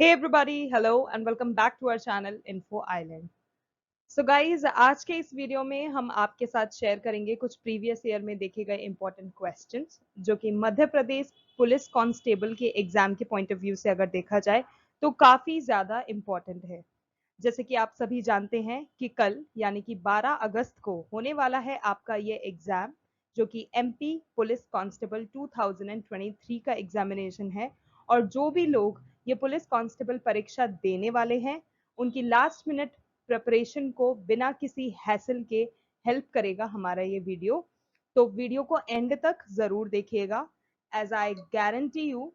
Hey everybody, hello and welcome back to our channel Info Island. So guys, आज के इस video में हम आपके साथ शेयर करेंगे कुछ प्रीवियस ईयर में देखे गए इंपॉर्टेंट क्वेश्चंस जो कि मध्य प्रदेश पुलिस कांस्टेबल के एग्जाम के पॉइंट ऑफ व्यू से अगर देखा जाए तो काफी ज्यादा इंपॉर्टेंट है। जैसे कि आप सभी जानते हैं कि कल यानी कि 12 अगस्त को होने वाला है आपका ये एग्जाम जो कि एमपी पुलिस कांस्टेबल 2023 का एग्जामिनेशन है। और जो भी लोग ये पुलिस कांस्टेबल परीक्षा देने वाले हैं उनकी लास्ट मिनट प्रिपरेशन को बिना किसी हैसल के हेल्प करेगा हमारा ये वीडियो। तो वीडियो को एंड तक जरूर देखिएगा एज आई गारंटी यू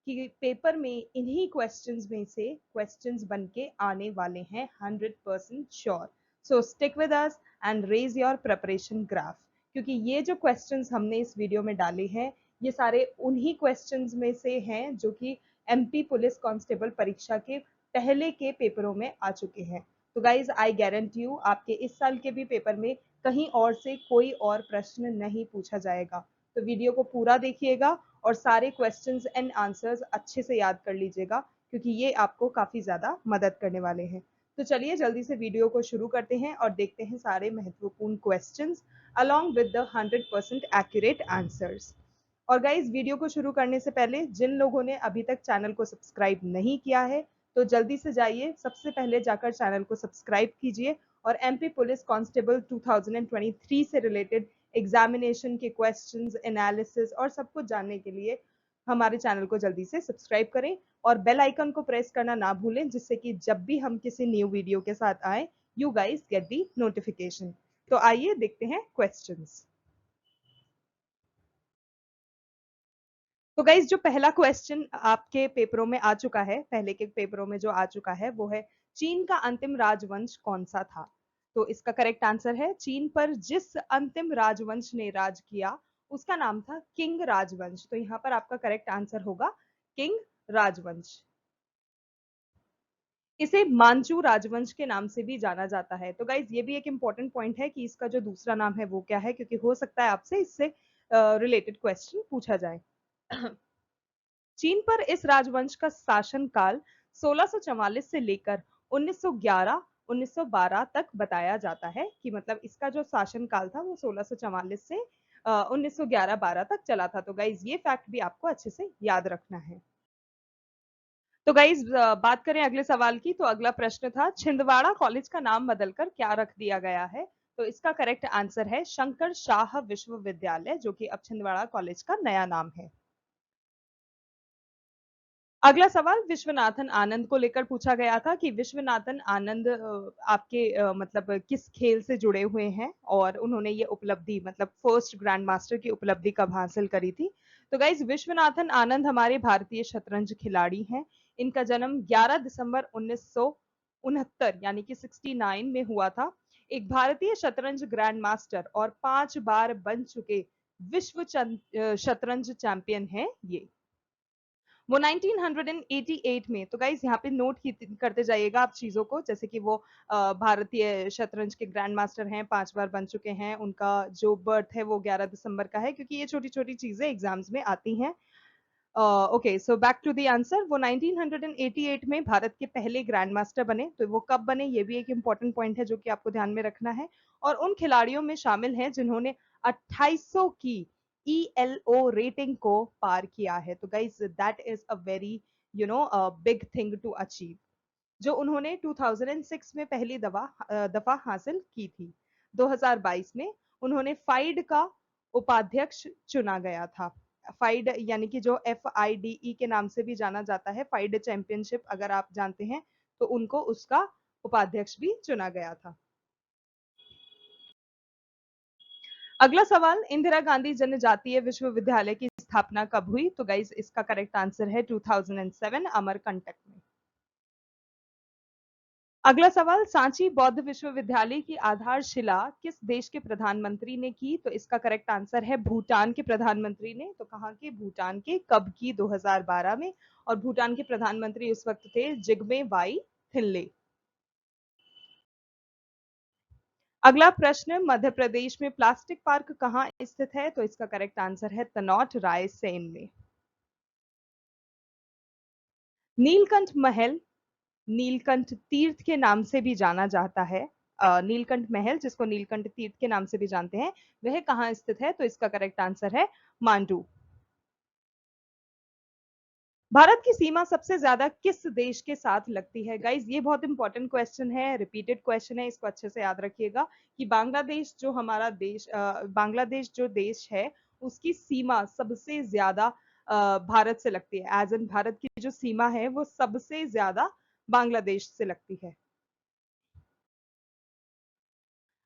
कि पेपर में इन्हीं क्वेश्चंस में से क्वेश्चंस बन के आने वाले हैं 100% sure. So stick with us and raise your preparation graph, क्योंकि ये जो क्वेश्चंस हमने इस वीडियो में डाले हैं ये सारे उन्हीं क्वेश्चंस में से हैं जो कि एमपी पुलिस कांस्टेबल परीक्षा के पहले के पेपरों में आ चुके हैं। तो गाइज आई गारंटी यू आपके इस साल के भी पेपर में कहीं और से कोई और प्रश्न नहीं पूछा जाएगा। तो वीडियो को पूरा देखिएगा और सारे क्वेश्चंस एंड आंसर्स अच्छे से याद कर लीजिएगा क्योंकि ये आपको काफी ज्यादा मदद करने वाले हैं। तो चलिए जल्दी से वीडियो को शुरू करते हैं और देखते हैं सारे महत्वपूर्ण questions along with the 100% accurate answers. और गाइज वीडियो को शुरू करने से पहले जिन लोगों ने अभी तक चैनल को सब्सक्राइब नहीं किया है तो जल्दी से जाइए, सबसे पहले जाकर चैनल को सब्सक्राइब कीजिए और एमपी पुलिस कांस्टेबल 2023 से रिलेटेड एग्जामिनेशन के क्वेश्चंस, एनालिसिस और सब कुछ जानने के लिए हमारे चैनल को जल्दी से सब्सक्राइब करें और बेल आइकन को प्रेस करना ना भूलें, जिससे कि जब भी हम किसी न्यू वीडियो के साथ आए you guys get the notification. तो आइए देखते हैं क्वेश्चंस। तो गाइज जो पहला क्वेश्चन आपके पेपरों में आ चुका है, पहले के पेपरों में जो आ चुका है वो है चीन का अंतिम राजवंश कौन सा था। तो इसका करेक्ट आंसर है चीन पर जिस अंतिम राजवंश ने राज किया उसका नाम था किंग राजवंश। तो यहाँ पर आपका करेक्ट आंसर होगा किंग राजवंश। इसे मांचू राजवंश के नाम से भी जाना जाता है। तो गाइज ये भी एक इंपॉर्टेंट पॉइंट है कि इसका जो दूसरा नाम है वो क्या है, क्योंकि हो सकता है आपसे इससे रिलेटेड क्वेश्चन पूछा जाए। चीन पर इस राजवंश का शासनकाल 1644 से लेकर 1911-1912 तक बताया जाता है कि मतलब इसका जो शासनकाल था वो 1644 से 1911-12 तक चला था। तो गाइज ये फैक्ट भी आपको अच्छे से याद रखना है। तो गाइज बात करें अगले सवाल की, तो अगला प्रश्न था छिंदवाड़ा कॉलेज का नाम बदलकर क्या रख दिया गया है। तो इसका करेक्ट आंसर है शंकर शाह विश्वविद्यालय, जो कि अब छिंदवाड़ा कॉलेज का नया नाम है। अगला सवाल विश्वनाथन आनंद को लेकर पूछा गया था कि विश्वनाथन आनंद आपके मतलब किस खेल से जुड़े हुए हैं और उन्होंने ये उपलब्धि मतलब फर्स्ट ग्रैंड मास्टर की उपलब्धि कब हासिल करी थी। तो गाइज विश्वनाथन आनंद हमारे भारतीय शतरंज खिलाड़ी हैं। इनका जन्म 11 दिसंबर 1969 यानी कि 69 में हुआ था। एक भारतीय शतरंज ग्रैंड मास्टर और 5 बार बन चुके विश्व शतरंज चैंपियन हैं ये। वो 1988 में, तो गाइज यहाँ पे नोट करते जाइएगा आप चीजों को, जैसे कि वो भारतीय शतरंज के ग्रैंड मास्टर हैं, 5 बार बन चुके हैं, उनका जो बर्थ है वो 11 दिसंबर का है, क्योंकि ये छोटी छोटी चीजें एग्जाम्स में आती हैं। Okay, so back to the answer, वो 1988 में भारत के पहले ग्रैंड मास्टर बने। तो वो कब बने ये भी एक इंपॉर्टेंट पॉइंट है जो कि आपको ध्यान में रखना है। और उन खिलाड़ियों में शामिल हैं जिन्होंने 2800 की ELO रेटिंग को पार किया है। तो guys that is a very big thing to achieve, जो उन्होंने 2006 में पहली दफा हासिल की थी। 2022 में उन्होंने फाइड का उपाध्यक्ष चुना गया था। फाइड यानी कि जो FIDE के नाम से भी जाना जाता है, फाइड चैंपियनशिप अगर आप जानते हैं, तो उनको उसका उपाध्यक्ष भी चुना गया था। अगला सवाल, इंदिरा गांधी जनजातीय विश्वविद्यालय की स्थापना कब हुई। तो गाइज इसका करेक्ट आंसर है 2007 अमरकंटक में। अगला सवाल, सांची बौद्ध विश्वविद्यालय की आधारशिला किस देश के प्रधानमंत्री ने की। तो इसका करेक्ट आंसर है भूटान के प्रधानमंत्री ने। तो कहाँ के, भूटान के। कब की, 2012 में। और भूटान के प्रधानमंत्री उस वक्त थे जिग्मे वाई थिल्ले। अगला प्रश्न, मध्य प्रदेश में प्लास्टिक पार्क कहाँ स्थित है। तो इसका करेक्ट आंसर है तनौट रायसेन में। नीलकंठ महल नीलकंठ तीर्थ के नाम से भी जाना जाता है। नीलकंठ महल, जिसको नीलकंठ तीर्थ के नाम से भी जानते हैं, वह कहाँ स्थित है? तो इसका करेक्ट आंसर है मांडू। भारत की सीमा सबसे ज्यादा किस देश के साथ लगती है? गाइज, ये बहुत इंपॉर्टेंट क्वेश्चन है, रिपीटेड क्वेश्चन है, इसको अच्छे से याद रखिएगा कि बांग्लादेश जो हमारा देश बांग्लादेश जो देश है, उसकी सीमा सबसे ज्यादा भारत से लगती है। एज एन भारत की जो सीमा है वो सबसे ज्यादा बांग्लादेश से लगती है।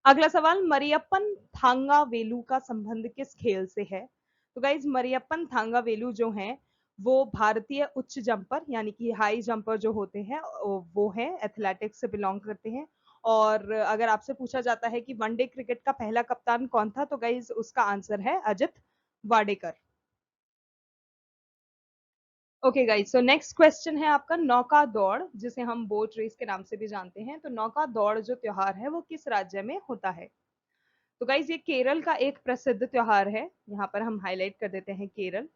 अगला सवाल, मरियप्पन थांगावेलु का संबंध किस खेल से है? तो गाइज, मरियप्पन थांगावेलु जो हैं वो भारतीय उच्च जंपर यानी कि हाई जंपर जो होते हैं वो हैं, एथलेटिक्स से बिलोंग करते हैं। और अगर आपसे पूछा जाता है कि वनडे क्रिकेट का पहला कप्तान कौन था, तो गाइज उसका आंसर है Ajit Wadekar. Okay guys, so next question है आपका, नौका दौड़, जिसे हम बोट रेस के नाम से भी जानते हैं, तो नौका दौड़ जो त्योहार है वो किस राज्य में होता है? तो गाइज, ये केरल का एक प्रसिद्ध त्योहार है, यहाँ पर हम हाईलाइट कर देते हैं केरल।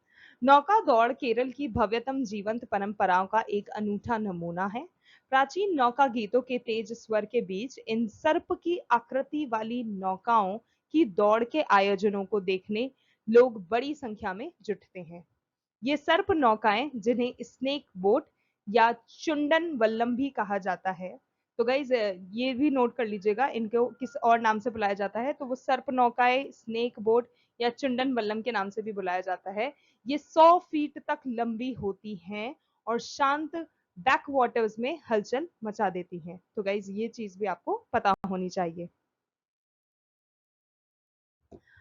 नौका दौड़ केरल की भव्यतम जीवंत परंपराओं का एक अनूठा नमूना है। प्राचीन नौका गीतों के तेज स्वर के बीच इन सर्प की आकृति वाली नौकाओं की दौड़ के आयोजनों को देखने लोग बड़ी संख्या में जुटते हैं। ये सर्प नौकाएं, जिन्हें स्नेक बोट या चुंडन वल्लम भी कहा जाता है, तो गाइज ये भी नोट कर लीजिएगा, इनको किस और नाम से बुलाया जाता है, तो वो सर्प नौकाएं, स्नेक बोट या चुंडन वल्लम के नाम से भी बुलाया जाता है। ये 100 फीट तक लंबी होती हैं और शांत बैक वाटर्स में हलचल मचा देती हैं। तो गाइज ये चीज भी आपको पता होनी चाहिए।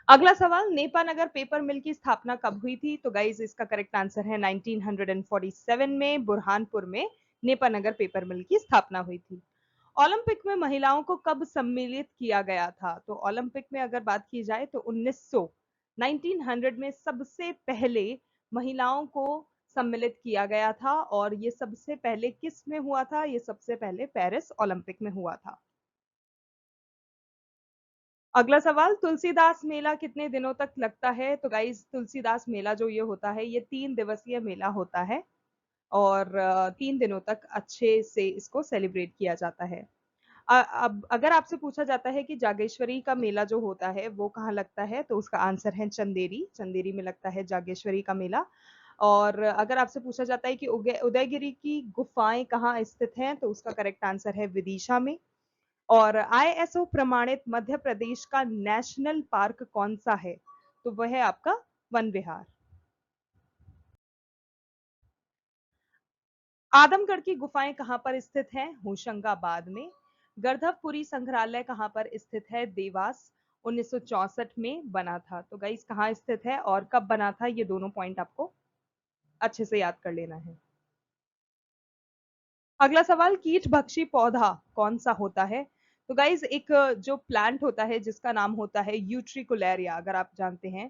अगला सवाल, नेपानगर पेपर मिल की स्थापना कब हुई थी? तो गाइज इसका करेक्ट आंसर है 1947 में बुरहानपुर में नेपानगर पेपर मिल की स्थापना हुई थी। ओलंपिक में महिलाओं को कब सम्मिलित किया गया था? तो ओलंपिक में अगर बात की जाए तो 1900 में सबसे पहले महिलाओं को सम्मिलित किया गया था। और ये सबसे पहले किस में हुआ था? ये सबसे पहले पेरिस ओलंपिक में हुआ था। अगला सवाल, तुलसीदास मेला कितने दिनों तक लगता है? तो गाइज, तुलसीदास मेला जो ये होता है, ये 3 दिवसीय मेला होता है और 3 दिनों तक अच्छे से इसको सेलिब्रेट किया जाता है। अब अगर आपसे पूछा जाता है कि जागेश्वरी का मेला जो होता है वो कहाँ लगता है, तो उसका आंसर है चंदेरी। चंदेरी में लगता है जागेश्वरी का मेला। और अगर आपसे पूछा जाता है कि उदयगिरी की गुफाएं कहाँ स्थित हैं, तो उसका करेक्ट आंसर है विदिशा में। और आईएसओ प्रमाणित मध्य प्रदेश का नेशनल पार्क कौन सा है? तो वह है आपका वन विहार। आदमगढ़ की गुफाएं कहां पर स्थित हैं? होशंगाबाद में। गर्धवपुरी संग्रहालय कहां पर स्थित है? देवास। 1964 में बना था। तो गाइस, कहां स्थित है और कब बना था, ये दोनों पॉइंट आपको अच्छे से याद कर लेना है। अगला सवाल, कीट भक्षी पौधा कौन सा होता है? तो गाइज, एक जो प्लांट होता है जिसका नाम होता है यूट्रिकुलेरिया, अगर आप जानते हैं,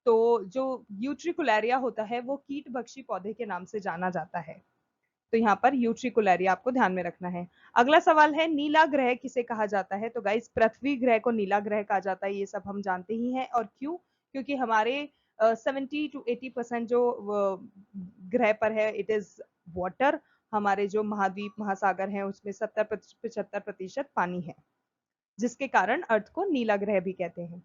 तो जो यूट्रिकुलेरिया होता है वो कीट भक्षी पौधे के नाम से जाना जाता है। तो यहाँ पर यूट्रिकुलेरिया आपको ध्यान में रखना है। अगला सवाल है, नीला ग्रह किसे कहा जाता है? तो गाइज, पृथ्वी ग्रह को नीला ग्रह कहा जाता है, ये सब हम जानते ही हैं। और क्यों? क्योंकि हमारे 70 to 80% जो ग्रह पर है, इट इज वाटर। हमारे जो महाद्वीप महासागर हैं उसमें 70-75% पानी है, जिसके कारण अर्थ को नीला ग्रह भी कहते हैं।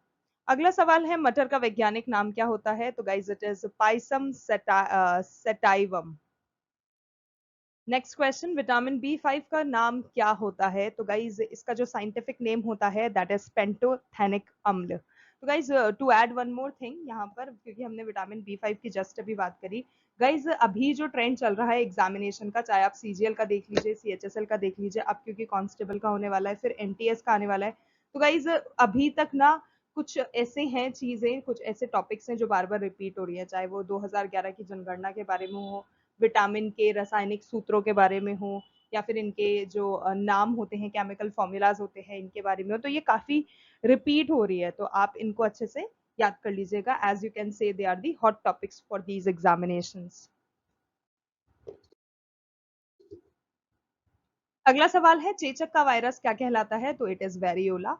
अगला सवाल है, मटर का वैज्ञानिक नाम क्या होता है? तो guys, it is pisum sativum. Next question, vitamin B 5 का नाम क्या होता है? तो गाइज, इसका जो साइंटिफिक नेम होता है दैट इज पेंटोथेनिक अम्ल। तो guys, to add one more thing यहाँ पर, क्योंकि हमने विटामिन बी 5 की जस्ट अभी बात करी, गाइज अभी जो ट्रेंड चल रहा है एग्जामिनेशन का, चाहे आप सीजीएल का देख लीजिए, सीएचएसएल का देख लीजिए, अब क्योंकि कांस्टेबल का होने वाला है, फिर एनटीएस का आने वाला है, तो गाइज अभी तक ना कुछ ऐसे हैं चीजें, कुछ ऐसे टॉपिक्स हैं जो बार बार रिपीट हो रही है, चाहे वो 2011 की जनगणना के बारे में हो, विटामिन के रासायनिक सूत्रों के बारे में हो, या फिर इनके जो नाम होते हैं, केमिकल फॉर्मूलाज होते हैं, इनके बारे में हो, तो ये काफी रिपीट हो रही है, तो आप इनको अच्छे से याद कर लीजिएगा। As you can say they are the hot topics for these examinations. अगला सवाल है, चेचक का वायरस क्या कहलाता है? तो इट इज वेरियोला।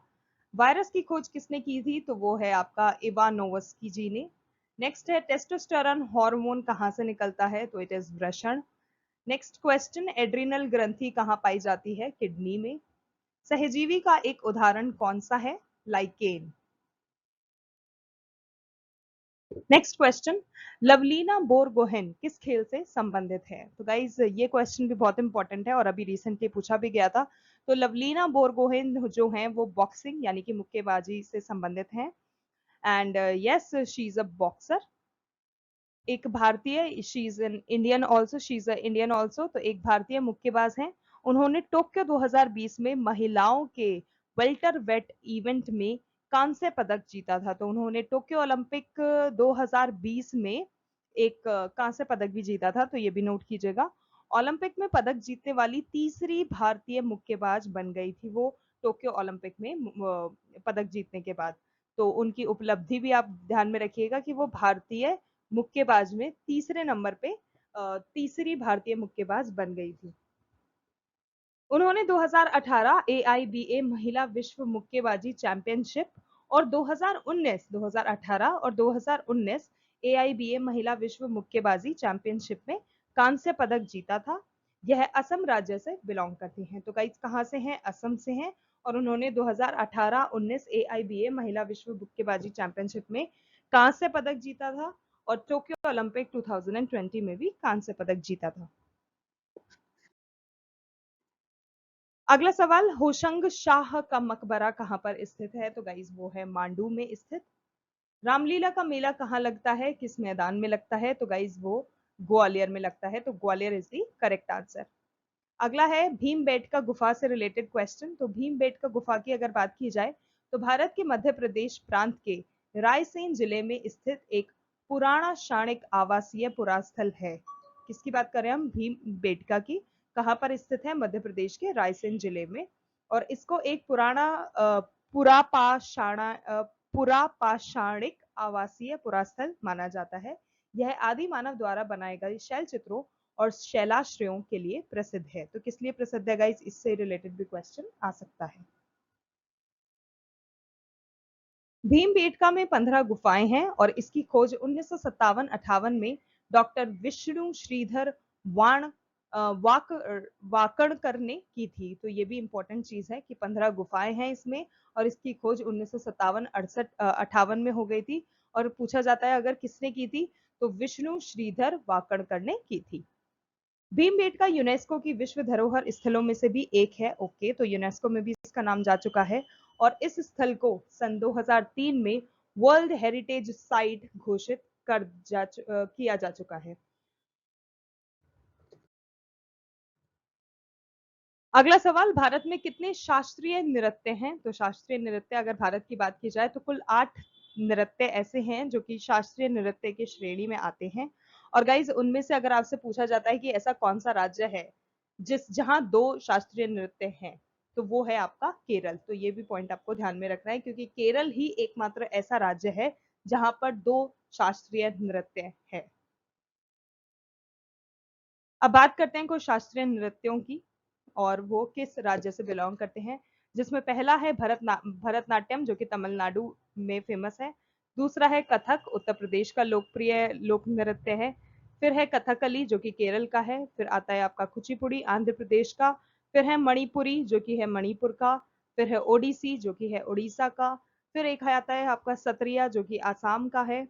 वायरस की खोज किसने की थी? तो वो है आपका इवानोवस्की जी ने। नेक्स्ट है, टेस्टोस्टेरोन हार्मोन कहाँ से निकलता है? तो इट इज वृषण। नेक्स्ट क्वेश्चन, एड्रिनल ग्रंथि कहाँ पाई जाती है? किडनी में। सहजीवी का एक उदाहरण कौन सा है? Lichen. Next question, Lovlina Borgohain किस खेल से संबंधित है? तो गाइज ये क्वेश्चन भी बहुत इंपॉर्टेंट है और अभी रिसेंटली पूछा भी गया था। तो लवलीना बोरगोहेन जो हैं वो बॉक्सिंग यानी कि मुक्केबाजी से संबंधित हैं। And yes, she is a boxer. एक भारतीय, she is an Indian also, she is a Indian also. तो एक भारतीय मुक्केबाज हैं। उन्होंने टोक्यो 2020 में महिलाओं के वेल्टर वेट इवेंट में कांस्य पदक जीता था। तो उन्होंने टोक्यो ओलंपिक 2020 में एक कांस्य पदक भी जीता था, तो ये भी नोट कीजिएगा। ओलंपिक में पदक जीतने वाली तीसरी भारतीय मुक्केबाज बन गई थी वो, टोक्यो ओलंपिक में पदक जीतने के बाद। तो उनकी उपलब्धि भी आप ध्यान में रखिएगा कि वो भारतीय मुक्केबाज में तीसरे नंबर पे तीसरी भारतीय मुक्केबाज बन गई थी। उन्होंने 2018 AIBA महिला विश्व मुक्केबाजी चैंपियनशिप और 2018 और 2019 AIBA महिला विश्व मुक्केबाजी चैंपियनशिप में कांस्य पदक जीता था। यह असम राज्य से बिलोंग करती हैं। तो गाइस कहाँ से हैं? असम से हैं। और उन्होंने 2018-19 AIBA महिला विश्व मुक्केबाजी चैंपियनशिप में कांस्य पदक जीता था और टोक्यो ओलंपिक 2020 में भी कांस्य पदक जीता था। अगला सवाल, होशंग शाह का मकबरा कहाँ पर स्थित है? तो गाइज वो है मांडू में स्थित। रामलीला का मेला कहाँ लगता है? किस मैदान में लगता है? तो गाइज वो ग्वालियर में लगता है। तो Gwalior is the correct answer. अगला है भीमबेटका गुफा से रिलेटेड क्वेश्चन। तो भीमबेटका गुफा की अगर बात की जाए तो भारत के मध्य प्रदेश प्रांत के रायसेन जिले में स्थित एक पुराना शाणिक आवासीय पुरास्थल है। किसकी बात कर रहे हैं हम? भीमबेटका की। कहाँ पर स्थित है? मध्य प्रदेश के रायसेन जिले में। और इसको एक पुराना पुरापाषाणिक आवासीय पुरास्थल माना जाता है। यह आदि मानव द्वारा बनाए गए शैल चित्रों और शैलाश्रयों के लिए प्रसिद्ध है। तो किस लिए प्रसिद्ध है गाइस? इससे रिलेटेड भी क्वेश्चन आ सकता है। भीमबेटका में 15 गुफाएं हैं और इसकी खोज 1957-58 में डॉक्टर विष्णु श्रीधर वाण वाक वाकणकर ने की थी। तो ये भी इंपॉर्टेंट चीज है कि 15 गुफाएं हैं इसमें और इसकी खोज 1957-58 में हो गई थी। और पूछा जाता है अगर किसने की थी, तो विष्णु श्रीधर वाकणकर ने की थी। भीमबेटका यूनेस्को की विश्व धरोहर स्थलों में से भी एक है। ओके, तो यूनेस्को में भी इसका नाम जा चुका है और इस स्थल को सन 2003 में वर्ल्ड हेरिटेज साइट घोषित किया जा चुका है। अगला सवाल, भारत में कितने शास्त्रीय नृत्य हैं? तो शास्त्रीय नृत्य अगर भारत की बात की जाए तो कुल 8 नृत्य ऐसे हैं जो कि शास्त्रीय नृत्य की श्रेणी में आते हैं। और गाइज उनमें से अगर आपसे पूछा जाता है कि ऐसा कौन सा राज्य है जहां 2 शास्त्रीय नृत्य हैं, तो वो है आपका केरल। तो ये भी पॉइंट आपको ध्यान में रखना है क्योंकि केरल ही एकमात्र ऐसा राज्य है जहां पर 2 शास्त्रीय नृत्य है। अब बात करते हैं कुछ शास्त्रीय नृत्यों की और वो किस राज्य से बिलोंग करते हैं। जिसमें पहला है भरतनाट्यम जो कि तमिलनाडु में फेमस है। दूसरा है कथक, उत्तर प्रदेश का लोकप्रिय लोक नृत्य है। फिर है कथकली जो कि केरल का है। फिर आता है आपका कुचिपुड़ी आंध्र प्रदेश का। फिर है मणिपुरी जो कि है मणिपुर का। फिर है ओडिसी जो कि है उड़ीसा का। फिर एक आता है आपका सत्रिया जो कि आसाम का है।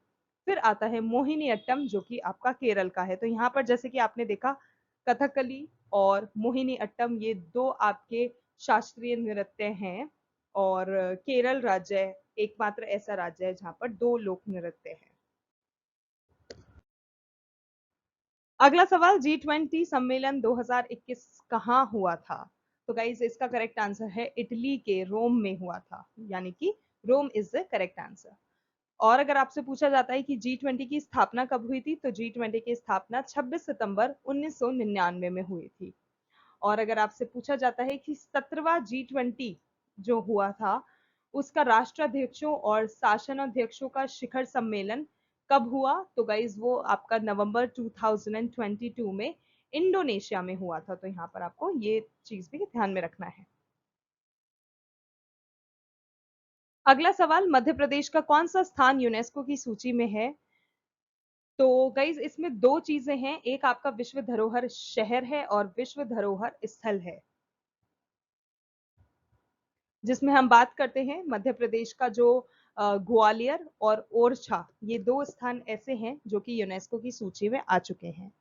फिर आता है मोहिनी अट्टम जो कि आपका केरल का है। तो यहाँ पर जैसे कि आपने देखा, कथकली और मोहिनी अट्टम ये 2 आपके शास्त्रीय नृत्य हैं और केरल राज्य एकमात्र ऐसा राज्य है जहां पर 2 लोक नृत्य हैं। अगला सवाल, G20 सम्मेलन 2021 कहाँ हुआ था? तो गाइस इसका करेक्ट आंसर है इटली के रोम में हुआ था, यानी कि रोम इज द करेक्ट आंसर। और अगर आपसे पूछा जाता है कि G20 की स्थापना कब हुई थी, तो G20 की स्थापना 26 सितंबर 1999 में हुई थी। और अगर आपसे पूछा जाता है कि 17वां G20 जो हुआ था उसका राष्ट्राध्यक्षों और शासनाध्यक्षों का शिखर सम्मेलन कब हुआ, तो गाइज वो आपका नवंबर 2022 में इंडोनेशिया में हुआ था। तो यहाँ पर आपको ये चीज भी ध्यान में रखना है। अगला सवाल, मध्य प्रदेश का कौन सा स्थान यूनेस्को की सूची में है? तो गाइज इसमें दो चीजें हैं, एक आपका विश्व धरोहर शहर है और विश्व धरोहर स्थल है। जिसमें हम बात करते हैं मध्य प्रदेश का जो ग्वालियर और ओरछा, ये दो स्थान ऐसे हैं जो कि यूनेस्को की सूची में आ चुके हैं।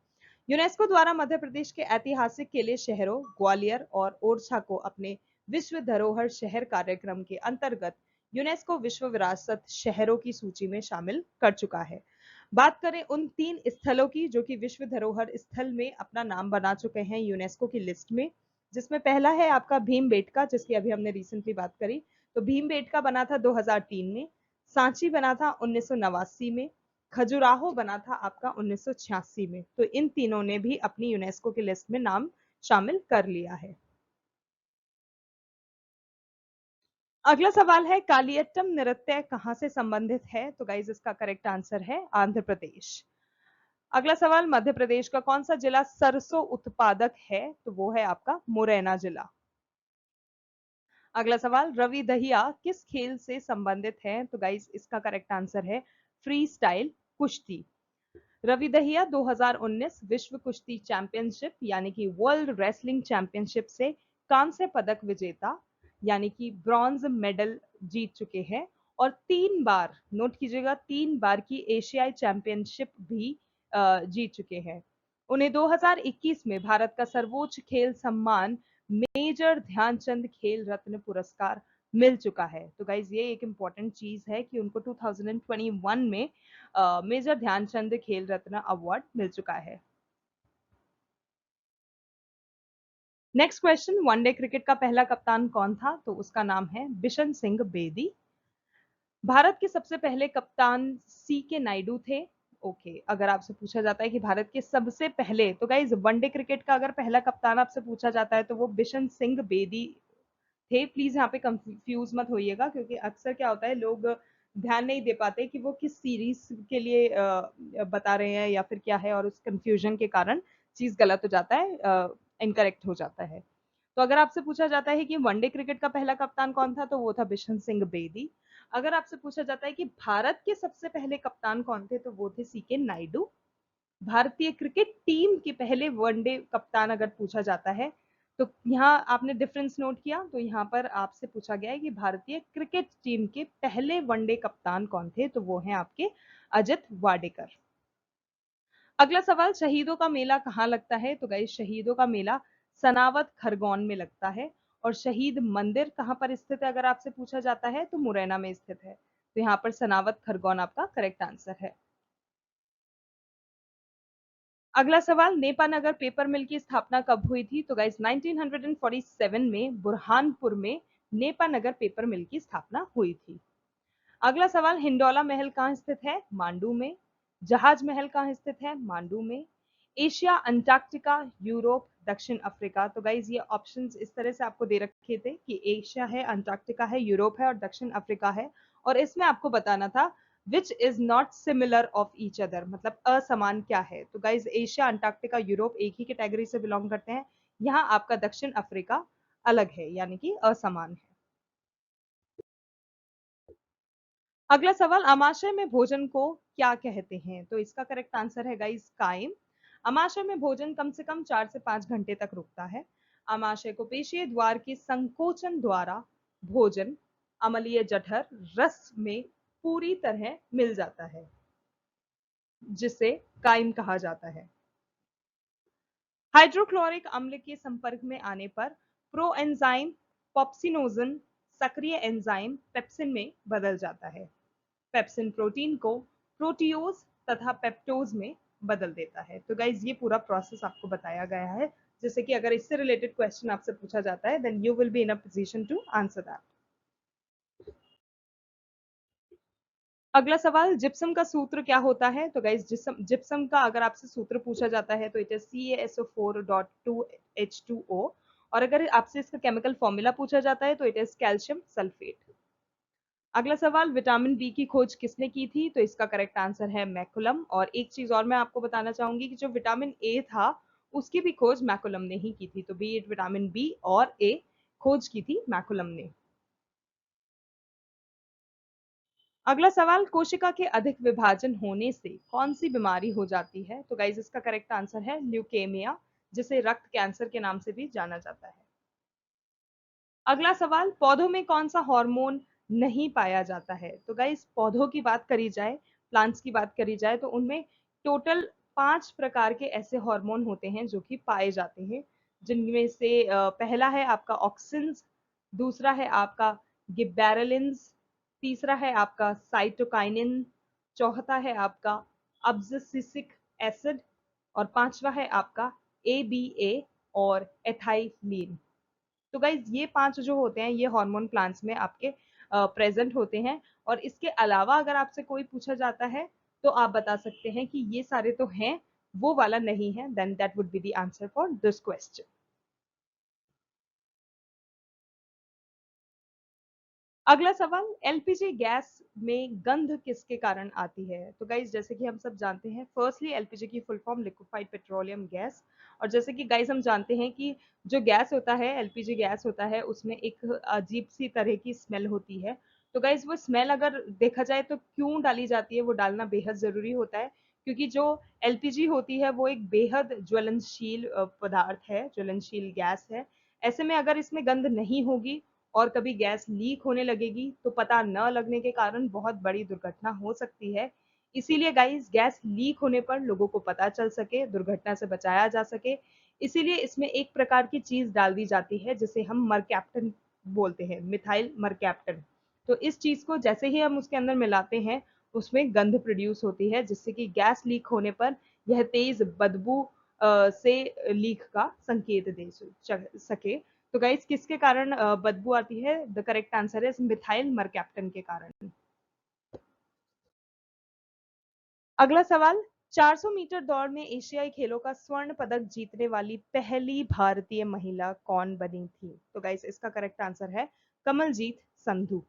यूनेस्को द्वारा मध्य प्रदेश के ऐतिहासिक किले शहरों ग्वालियर और ओरछा को अपने विश्व धरोहर शहर कार्यक्रम के अंतर्गत यूनेस्को विश्व विरासत शहरों की सूची में शामिल कर चुका है। बात करें उन 3 स्थलों की जो कि विश्व धरोहर स्थल में अपना नाम बना चुके हैं यूनेस्को की लिस्ट में, जिसमें पहला है आपका भीमबेटका, जिसकी अभी हमने रिसेंटली बात करी। तो भीमबेटका बना था 2003 में, सांची बना था 1989 में, खजुराहो बना था आपका 1986 में। तो इन तीनों ने भी अपनी यूनेस्को की लिस्ट में नाम शामिल कर लिया है। अगला सवाल है कालियट्टम नृत्य कहां से संबंधित है? तो गाइज इसका करेक्ट आंसर है आंध्र प्रदेश। अगला सवाल, मध्य प्रदेश का कौन सा जिला सरसों उत्पादक है? तो वो है आपका मुरैना जिला। अगला सवाल, रवि दहिया किस खेल से संबंधित है? तो गाइज इसका करेक्ट आंसर है फ्री स्टाइल कुश्ती। रवि दहिया 2019 विश्व कुश्ती चैंपियनशिप यानी कि वर्ल्ड रेसलिंग चैंपियनशिप से कांस्य पदक विजेता यानी कि ब्रॉन्ज मेडल जीत चुके हैं और 3 बार, नोट कीजिएगा, 3 बार की एशियाई चैंपियनशिप भी जीत चुके हैं। उन्हें 2021 में भारत का सर्वोच्च खेल सम्मान मेजर ध्यानचंद खेल रत्न पुरस्कार मिल चुका है। तो गाइज ये एक इंपॉर्टेंट चीज है कि उनको 2021 में मेजर ध्यानचंद खेल रत्न अवार्ड मिल चुका है। नेक्स्ट क्वेश्चन, वनडे क्रिकेट का पहला कप्तान कौन था? तो उसका नाम है बिशन सिंह बेदी। भारत के सबसे पहले कप्तान सी के नायडू थे। ओके, अगर आपसे पूछा जाता है कि भारत के सबसे पहले, तो गाइज वनडे क्रिकेट का अगर पहला कप्तान आपसे पूछा जाता है तो वो बिशन सिंह बेदी थे। प्लीज यहाँ पे कंफ्यूज मत होइएगा, क्योंकि अक्सर क्या होता है लोग ध्यान नहीं दे पाते कि वो किस सीरीज के लिए बता रहे हैं या फिर क्या है, और उस कंफ्यूजन के कारण चीज गलत हो जाता है, इनकरेक्ट हो जाता है। तो अगर आपसे पूछा जाता है कि वनडे क्रिकेट का पहला कप्तान कौन था, तो वो था बिशन सिंह बेदी। अगर आपसे पूछा जाता है कि भारत के सबसे पहले कप्तान कौन थे, तो वो थे सी के नायडू। भारतीय क्रिकेट टीम के पहले वनडे कप्तान अगर पूछा जाता है, तो यहाँ आपने डिफरेंस नोट किया, तो यहाँ पर आपसे पूछा गया है कि भारतीय क्रिकेट टीम के पहले वनडे कप्तान कौन थे, तो वो हैं आपके अजित वाडेकर। अगला सवाल, शहीदों का मेला कहाँ लगता है? तो गाइस शहीदों का मेला सनावत खरगोन में लगता है। और शहीद मंदिर कहाँ पर स्थित है अगर आपसे पूछा जाता है, तो मुरैना में स्थित है। तो यहाँ पर सनावत खरगोन आपका करेक्ट आंसर है। अगला सवाल, नेपानगर पेपर मिल की स्थापना कब हुई थी? तो गाइस 1947 में बुरहानपुर में नेपानगर पेपर मिल की स्थापना हुई थी। अगला सवाल, हिंडोला महल कहाँ स्थित है? मांडू में। जहाज महल कहाँ स्थित है? मांडू में। एशिया, अंटार्कटिका, यूरोप, दक्षिण अफ्रीका। तो गाइज ये ऑप्शंस इस तरह से आपको दे रखे थे कि एशिया है, अंटार्कटिका है, यूरोप है और दक्षिण अफ्रीका है। और इसमें आपको बताना था which is not similar of each other, मतलब असमान क्या है। तो गाइज एशिया, अंटार्कटिका, यूरोप एक ही कैटेगरी से बिलोंग करते हैं। यहाँ आपका दक्षिण अफ्रीका अलग है, यानी कि असमान है। अगला सवाल, अमाशय में भोजन को क्या कहते हैं? तो इसका करेक्ट आंसर है गाइस कायम। अमाशय में भोजन कम से कम 4 से 5 घंटे तक रुकता है। अमाशय को पेशीय द्वार के संकोचन द्वारा भोजन अम्लीय जठर रस में पूरी तरह मिल जाता है, जिसे कायम कहा जाता है। हाइड्रोक्लोरिक अम्ल के संपर्क में आने पर प्रोएंजाइम पॉप्सिनोजन सक्रिय एंजाइम पेप्सिन में बदल जाता है। पेप्सिन प्रोटीन को प्रोटियोज तथा पेप्टोज में बदल देता है। तो गाइज ये पूरा प्रोसेस आपको बताया गया है, जैसे कि अगर इससे रिलेटेड क्वेश्चन आपसे पूछा जाता है, then you will be in a position to answer that. अगला सवाल, जिप्सम का सूत्र क्या होता है? तो गाइज जिप्सम का अगर आपसे सूत्र पूछा जाता है तो इट इज CaSO4.2H2O। और अगर आपसे इसका केमिकल फॉर्मूला पूछा जाता है तो इट इज कैल्शियम सल्फेट। अगला सवाल, विटामिन बी की खोज किसने की थी? तो इसका करेक्ट आंसर है मैकुलम। और एक चीज और मैं आपको बताना चाहूंगी कि जो विटामिन ए था उसकी भी खोज मैकुलम ने ही की थी। तो बी इट विटामिन बी और ए खोज की थी मैकुलम ने। अगला सवाल, कोशिका के अधिक विभाजन होने से कौन सी बीमारी हो जाती है? तो गाइज इसका करेक्ट आंसर है ल्यूकेमिया, जिसे रक्त कैंसर के नाम से भी जाना जाता है। अगला सवाल, पौधों में कौन सा हार्मोन नहीं पाया जाता है? तो गाइज पौधों की बात करी जाए, प्लांट्स की बात करी जाए, तो उनमें टोटल 5 प्रकार के ऐसे हार्मोन होते हैं जो कि पाए जाते हैं, जिनमें से पहला है आपका ऑक्सिन, दूसरा है आपका गिबेरेलिन्स, तीसरा है आपका साइटोकाइनिन, चौथा है आपका अब्सिसिक एसिड और पांचवा है आपका ABA और एथाइलीन। तो गाइज ये 5 जो होते हैं ये हार्मोन प्लांट्स में आपके प्रेजेंट होते हैं, और इसके अलावा अगर आपसे कोई पूछा जाता है तो आप बता सकते हैं कि ये सारे तो हैं, वो वाला नहीं है, then that would be the answer for this question. अगला सवाल, एलपीजी गैस में गंध किसके कारण आती है? तो गाइज जैसे कि हम सब जानते हैं, फर्स्टली एलपीजी की full form liquefied petroleum gas, और जैसे कि गाइज हम जानते हैं कि जो गैस होता है, एलपीजी गैस होता है, उसमें एक अजीब सी तरह की स्मेल होती है। तो गाइज वो स्मेल अगर देखा जाए तो क्यों डाली जाती है, वो डालना बेहद जरूरी होता है, क्योंकि जो एलपीजी होती है वो एक बेहद ज्वलनशील पदार्थ है, ज्वलनशील गैस है। ऐसे में अगर इसमें गंध नहीं होगी और कभी गैस लीक होने लगेगी तो पता न लगने के कारण बहुत बड़ी दुर्घटना हो सकती है। इसीलिए गाइस गैस लीक होने पर लोगों को पता चल सके, दुर्घटना से बचाया जा सके, इसीलिए इसमें एक प्रकार की चीज डाल दी जाती है जिसे हम मरकैप्टन बोलते हैं, मिथाइल मरकैप्टन। तो इस चीज को जैसे ही हम उसके अंदर मिलाते हैं उसमें गंध प्रोड्यूस होती है, जिससे कि गैस लीक होने पर यह तेज बदबू से लीक का संकेत दे सके। तो गाइस किसके कारण बदबू आती है? द करेक्ट आंसर है मिथाइल मरकैप्टन के कारण। अगला सवाल, 400 मीटर दौड़ में एशियाई खेलों का स्वर्ण पदक जीतने वाली पहली भारतीय महिला कौन बनी थी? तो गाइस इसका करेक्ट आंसर है कमलजीत संधू।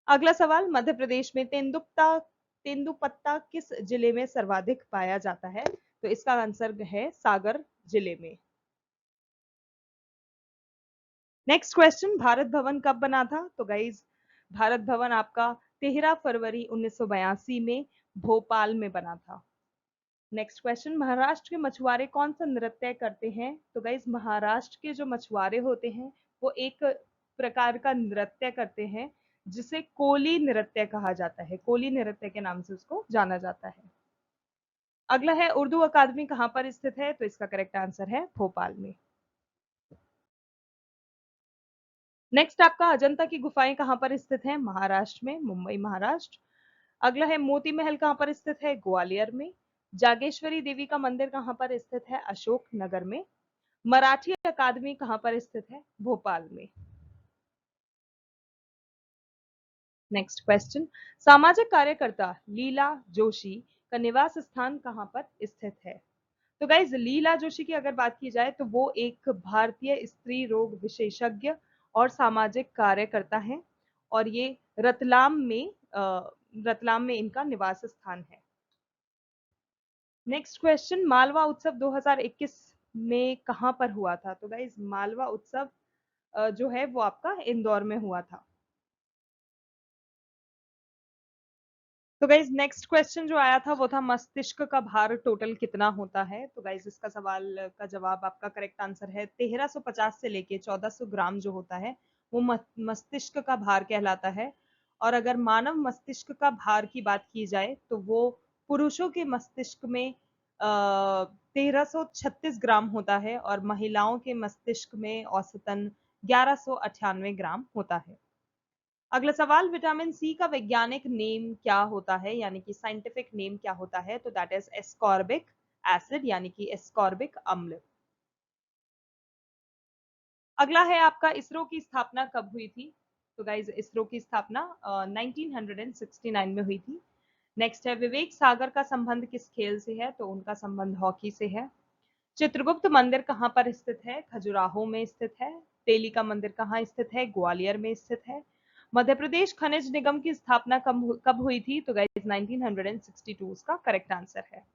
अगला सवाल, मध्य प्रदेश में तेंदुपत्ता किस जिले में सर्वाधिक पाया जाता है? तो इसका आंसर है सागर जिले में। नेक्स्ट क्वेश्चन, भारत भवन कब बना था? तो गाइज भारत भवन आपका 13 फरवरी 1982 में भोपाल में बना था। नेक्स्ट क्वेश्चन, महाराष्ट्र के मछुआरे कौन सा नृत्य करते हैं? तो गाइज महाराष्ट्र के जो मछुआरे होते हैं वो एक प्रकार का नृत्य करते हैं जिसे कोली नृत्य कहा जाता है, कोली नृत्य के नाम से उसको जाना जाता है। अगला है, उर्दू अकादमी कहां पर स्थित है? तो इसका करेक्ट आंसर है भोपाल में। नेक्स्ट आपका, अजंता की गुफाएं कहां पर स्थित हैं? महाराष्ट्र में, मुंबई महाराष्ट्र। अगला है, मोती महल कहां पर स्थित है? ग्वालियर में। जागेश्वरी देवी का मंदिर कहां पर स्थित है? अशोक नगर में। मराठी अकादमी कहां पर स्थित है? भोपाल में। नेक्स्ट क्वेश्चन, सामाजिक कार्यकर्ता लीला जोशी का निवास स्थान कहां पर स्थित है? तो गाइज लीला जोशी की अगर बात की जाए तो वो एक भारतीय स्त्री रोग विशेषज्ञ और सामाजिक कार्यकर्ता हैं, और ये रतलाम में रतलाम में इनका निवास स्थान है। नेक्स्ट क्वेश्चन, मालवा उत्सव 2021 में कहां पर हुआ था? तो गाइज मालवा उत्सव जो है वो आपका इंदौर में हुआ था। तो गाइज नेक्स्ट क्वेश्चन जो आया था वो था, मस्तिष्क का भार टोटल कितना होता है? तो गाइज इसका सवाल का जवाब, आपका करेक्ट आंसर है 1350 से लेके 1400 ग्राम जो होता है वो मस्तिष्क का भार कहलाता है। और अगर मानव मस्तिष्क का भार की बात की जाए तो वो पुरुषों के मस्तिष्क में 1336 ग्राम होता है, और महिलाओं के मस्तिष्क में औसतन 1198 ग्राम होता है। अगला सवाल, विटामिन सी का वैज्ञानिक नेम क्या होता है, यानी कि साइंटिफिक नेम क्या होता है? तो दैट इज एस्कॉर्बिक एसिड, यानी कि एस्कॉर्बिक अम्ल। अगला है आपका, इसरो की स्थापना कब हुई थी? तो गाइज इसरो की स्थापना 1969 में हुई थी। नेक्स्ट है, विवेक सागर का संबंध किस खेल से है? तो उनका संबंध हॉकी से है। चित्रगुप्त मंदिर कहां पर स्थित है? खजुराहो में स्थित है। तेली का मंदिर कहां स्थित है? ग्वालियर में स्थित है। मध्य प्रदेश खनिज निगम की स्थापना कब हुई थी? तो गाइस 1962 इसका करेक्ट आंसर है।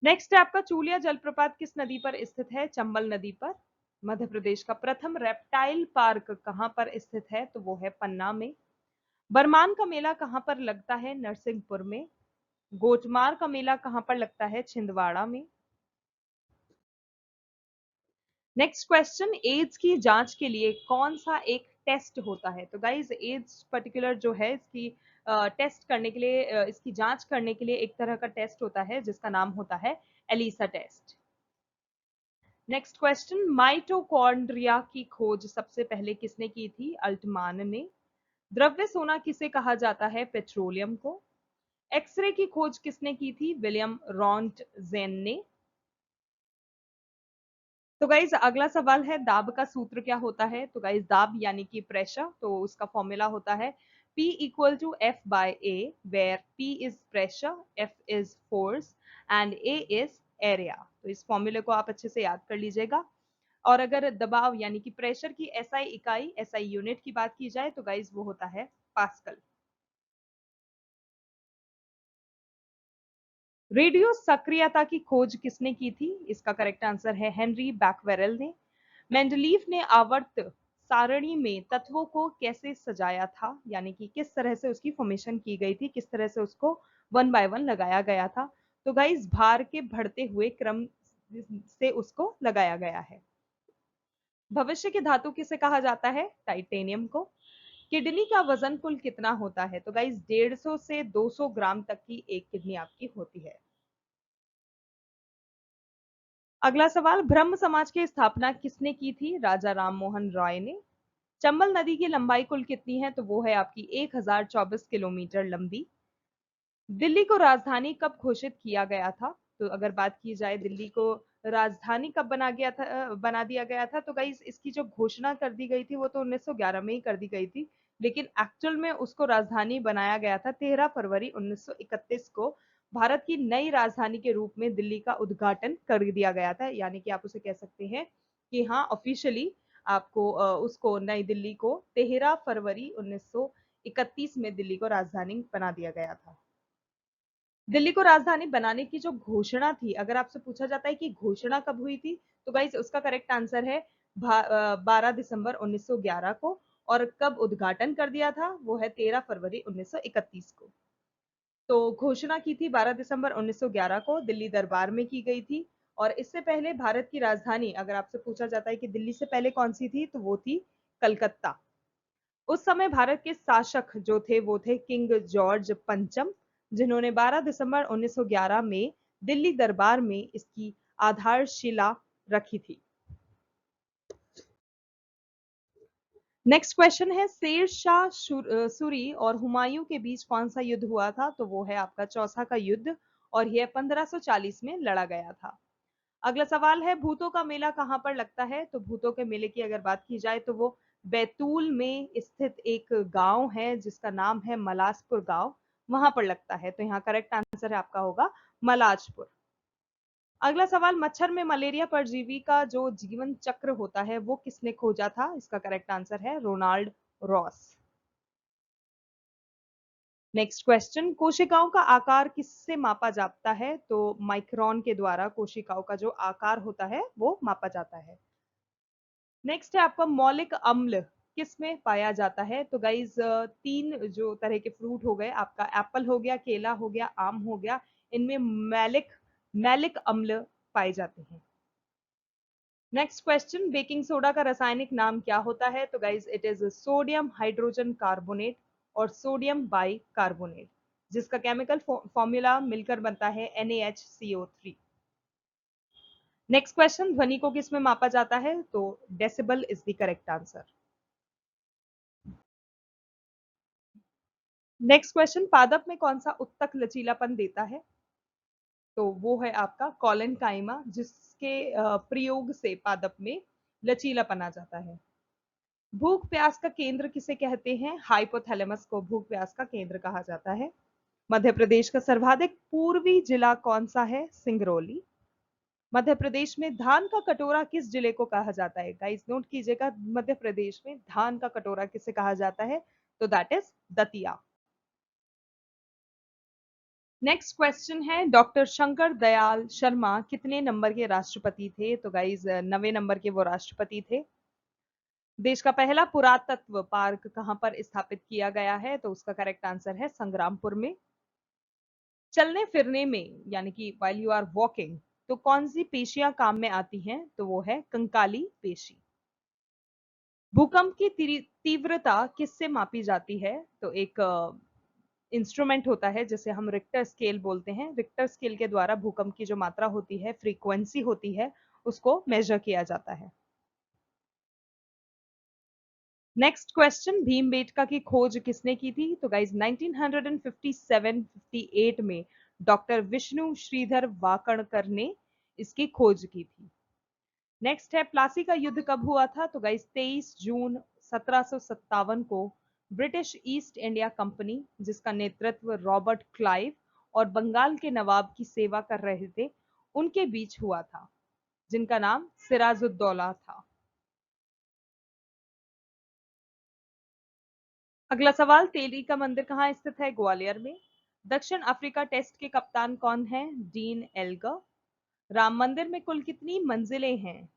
नेक्स्ट है आपका, चूलिया जलप्रपात किस नदी पर स्थित है? चंबल नदी पर। मध्य प्रदेश का प्रथम रेप्टाइल पार्क कहां पर स्थित है? तो वो है पन्ना में। बरमान का मेला कहां पर लगता है? नरसिंहपुर में। गोटमार का मेला कहां पर लगता है? छिंदवाड़ा में। नेक्स्ट क्वेश्चन, एड्स की जांच के लिए कौन सा एक टेस्ट होता है? तो गाइज एड्स पर्टिकुलर जो है इसकी टेस्ट करने के लिए इसकी जांच करने के लिए एक तरह का टेस्ट होता है जिसका नाम होता है ELISA test. Next question, mitochondria की खोज सबसे पहले किसने की थी? अल्टमान ने। द्रव्य सोना किसे कहा जाता है? पेट्रोलियम को। एक्सरे की खोज किसने की थी? विलियम रॉन्टजेन ने। तो गाइज अगला सवाल है, दाब का सूत्र क्या होता है? तो गाइज दाब यानी कि प्रेशर, तो उसका फॉर्मूला होता है P equal to F by A, where P is pressure, F is force and A is area. तो इस फॉर्मूले को आप अच्छे से याद कर लीजिएगा। और अगर दबाव यानी कि प्रेशर की SI इकाई, SI यूनिट की बात की जाए तो गाइज वो होता है पास्कल। रेडियो सक्रियता की खोज किसने की थी? इसका करेक्ट आंसर है हेनरी बैक्वेरेल ने। मेंडलीव ने आवर्त सारणी में तत्वों को कैसे सजाया था, यानी कि किस तरह से उसकी फॉर्मेशन की गई थी, किस तरह से उसको वन बाय वन लगाया गया था? तो गाइस भार के बढ़ते हुए क्रम से उसको लगाया गया है। भविष्य की धातु किसे कहा जाता है? टाइटेनियम को। किडनी का वजन कुल कितना होता है? तो गाइस 150 से 200 ग्राम तक की एक किडनी आपकी होती है। अगला सवाल, ब्रह्म समाज की स्थापना किसने की थी? राजा राम मोहन रॉय ने। चंबल नदी की लंबाई कुल कितनी है? तो वो है आपकी 1024 किलोमीटर लंबी। दिल्ली को राजधानी कब घोषित किया गया था? तो अगर बात की जाए दिल्ली को राजधानी कब बना दिया गया था, तो गाइस इसकी जो घोषणा कर दी गई थी वो तो 1911 में ही कर दी गई थी, लेकिन एक्चुअल में उसको राजधानी बनाया गया था 13 फरवरी 1931 को। भारत की नई राजधानी के रूप में दिल्ली का उद्घाटन कर दिया गया था, यानी कि आप उसे कह सकते हैं कि हाँ ऑफिशियली आपको उसको नई दिल्ली को 13 फरवरी 1931 में दिल्ली को राजधानी बना दिया गया था। दिल्ली को राजधानी बनाने की जो घोषणा थी, अगर आपसे पूछा जाता है कि घोषणा कब हुई थी, तो गाइस उसका करेक्ट आंसर है 12 दिसंबर 1911 को। और कब उद्घाटन कर दिया था? वो है 13 फरवरी 1931 को। तो घोषणा की थी 12 दिसंबर 1911 को, दिल्ली दरबार में की गई थी। और इससे पहले भारत की राजधानी अगर आपसे पूछा जाता है कि दिल्ली से पहले कौन सी थी, तो वो थी कलकत्ता। उस समय भारत के शासक जो थे वो थे किंग जॉर्ज पंचम, जिन्होंने 12 दिसंबर 1911 में दिल्ली दरबार में इसकी आधारशिला रखी थी। नेक्स्ट क्वेश्चन है, शेर शाह सूरी और हुमायूं के बीच कौन सा युद्ध हुआ था? तो वो है आपका चौसा का युद्ध, और यह 1540 में लड़ा गया था। अगला सवाल है, भूतों का मेला कहां पर लगता है? तो भूतों के मेले की अगर बात की जाए तो वो बैतूल में स्थित एक गांव है जिसका नाम है मलाजपुर गांव, वहां पर लगता है। तो यहाँ करेक्ट आंसर है आपका होगा मलाजपुर। अगला सवाल, मच्छर में मलेरिया परजीवी का जो जीवन चक्र होता है वो किसने खोजा था? इसका करेक्ट आंसर है रोनाल्ड रॉस। नेक्स्ट क्वेश्चन, कोशिकाओं का आकार किससे मापा जाता है? तो माइक्रोन के द्वारा कोशिकाओं का जो आकार होता है वो मापा जाता है। नेक्स्ट है आपका मौलिक अम्ल किस में पाया जाता है? तो गाइज तीन जो तरह के फ्रूट हो गए, आपका एप्पल हो गया, केला हो गया, आम हो गया, इनमें मैलिक मैलिक अम्ल पाए जाते हैं। नेक्स्ट क्वेश्चन, बेकिंग सोडा का रासायनिक नाम क्या होता है? तो guys it is sodium hydrogen carbonate और सोडियम बाई कार्बोनेट, जिसका केमिकल फॉर्मूला मिलकर बनता है NaHCO3। नेक्स्ट क्वेश्चन, ध्वनि को किस में मापा जाता है? तो decibel is the correct answer. Next question, पादप में कौन सा उत्तक लचीलापन देता है? तो वो है आपका कॉलन काइमा, जिसके प्रयोग से पादप में लचीलापन आ जाता है। भूख प्यास का केंद्र किसे कहते हैं? हाइपोथैलेमस को भूख प्यास का केंद्र कहा जाता है। मध्य प्रदेश का सर्वाधिक पूर्वी जिला कौन सा है? सिंगरौली। मध्य प्रदेश में धान का कटोरा किस जिले को कहा जाता है? गाइस नोट कीजिएगा, मध्य प्रदेश में धान का कटोरा किसे कहा जाता है? तो that is Datia. Next question है, डॉक्टर शंकर दयाल शर्मा कितने नंबर के राष्ट्रपति थे? तो गाइज 9वें नंबर के वो राष्ट्रपति थे। देश का पहला पुरातत्व पार्क कहां पर स्थापित किया गया है? तो उसका करेक्ट आंसर है संग्रामपुर में। चलने फिरने में यानी कि व्हाइल यू आर वॉकिंग, तो कौन सी पेशियां काम में आती हैं? तो वो है कंकाली पेशी। भूकंप की तीव्रता किससे मापी जाती है? तो एक इंस्ट्रूमेंट होता है जिसे हम रिक्टर स्केल बोलते हैं। रिक्टर स्केल के द्वारा भूकंप की जो मात्रा होती है, फ्रीक्वेंसी होती है, उसको मेजर किया जाता है। नेक्स्ट क्वेश्चन, भीमबेटका की खोज किसने की थी? तो गाइज 1957-58 में डॉक्टर विष्णु श्रीधर वाकणकर ने इसकी खोज की थी। नेक्स्ट है, प्लासी का युद्ध कब हुआ था? तो गाइज 23 जून 1757 को ब्रिटिश ईस्ट इंडिया कंपनी, जिसका नेतृत्व रॉबर्ट क्लाइव और बंगाल के नवाब की सेवा कर रहे थे, उनके बीच हुआ था, जिनका नाम सिराजुद्दौला था। अगला सवाल, तेली का मंदिर कहाँ स्थित है? ग्वालियर में। दक्षिण अफ्रीका टेस्ट के कप्तान कौन है? Dean Elgar. राम मंदिर में कुल कितनी मंजिलें हैं?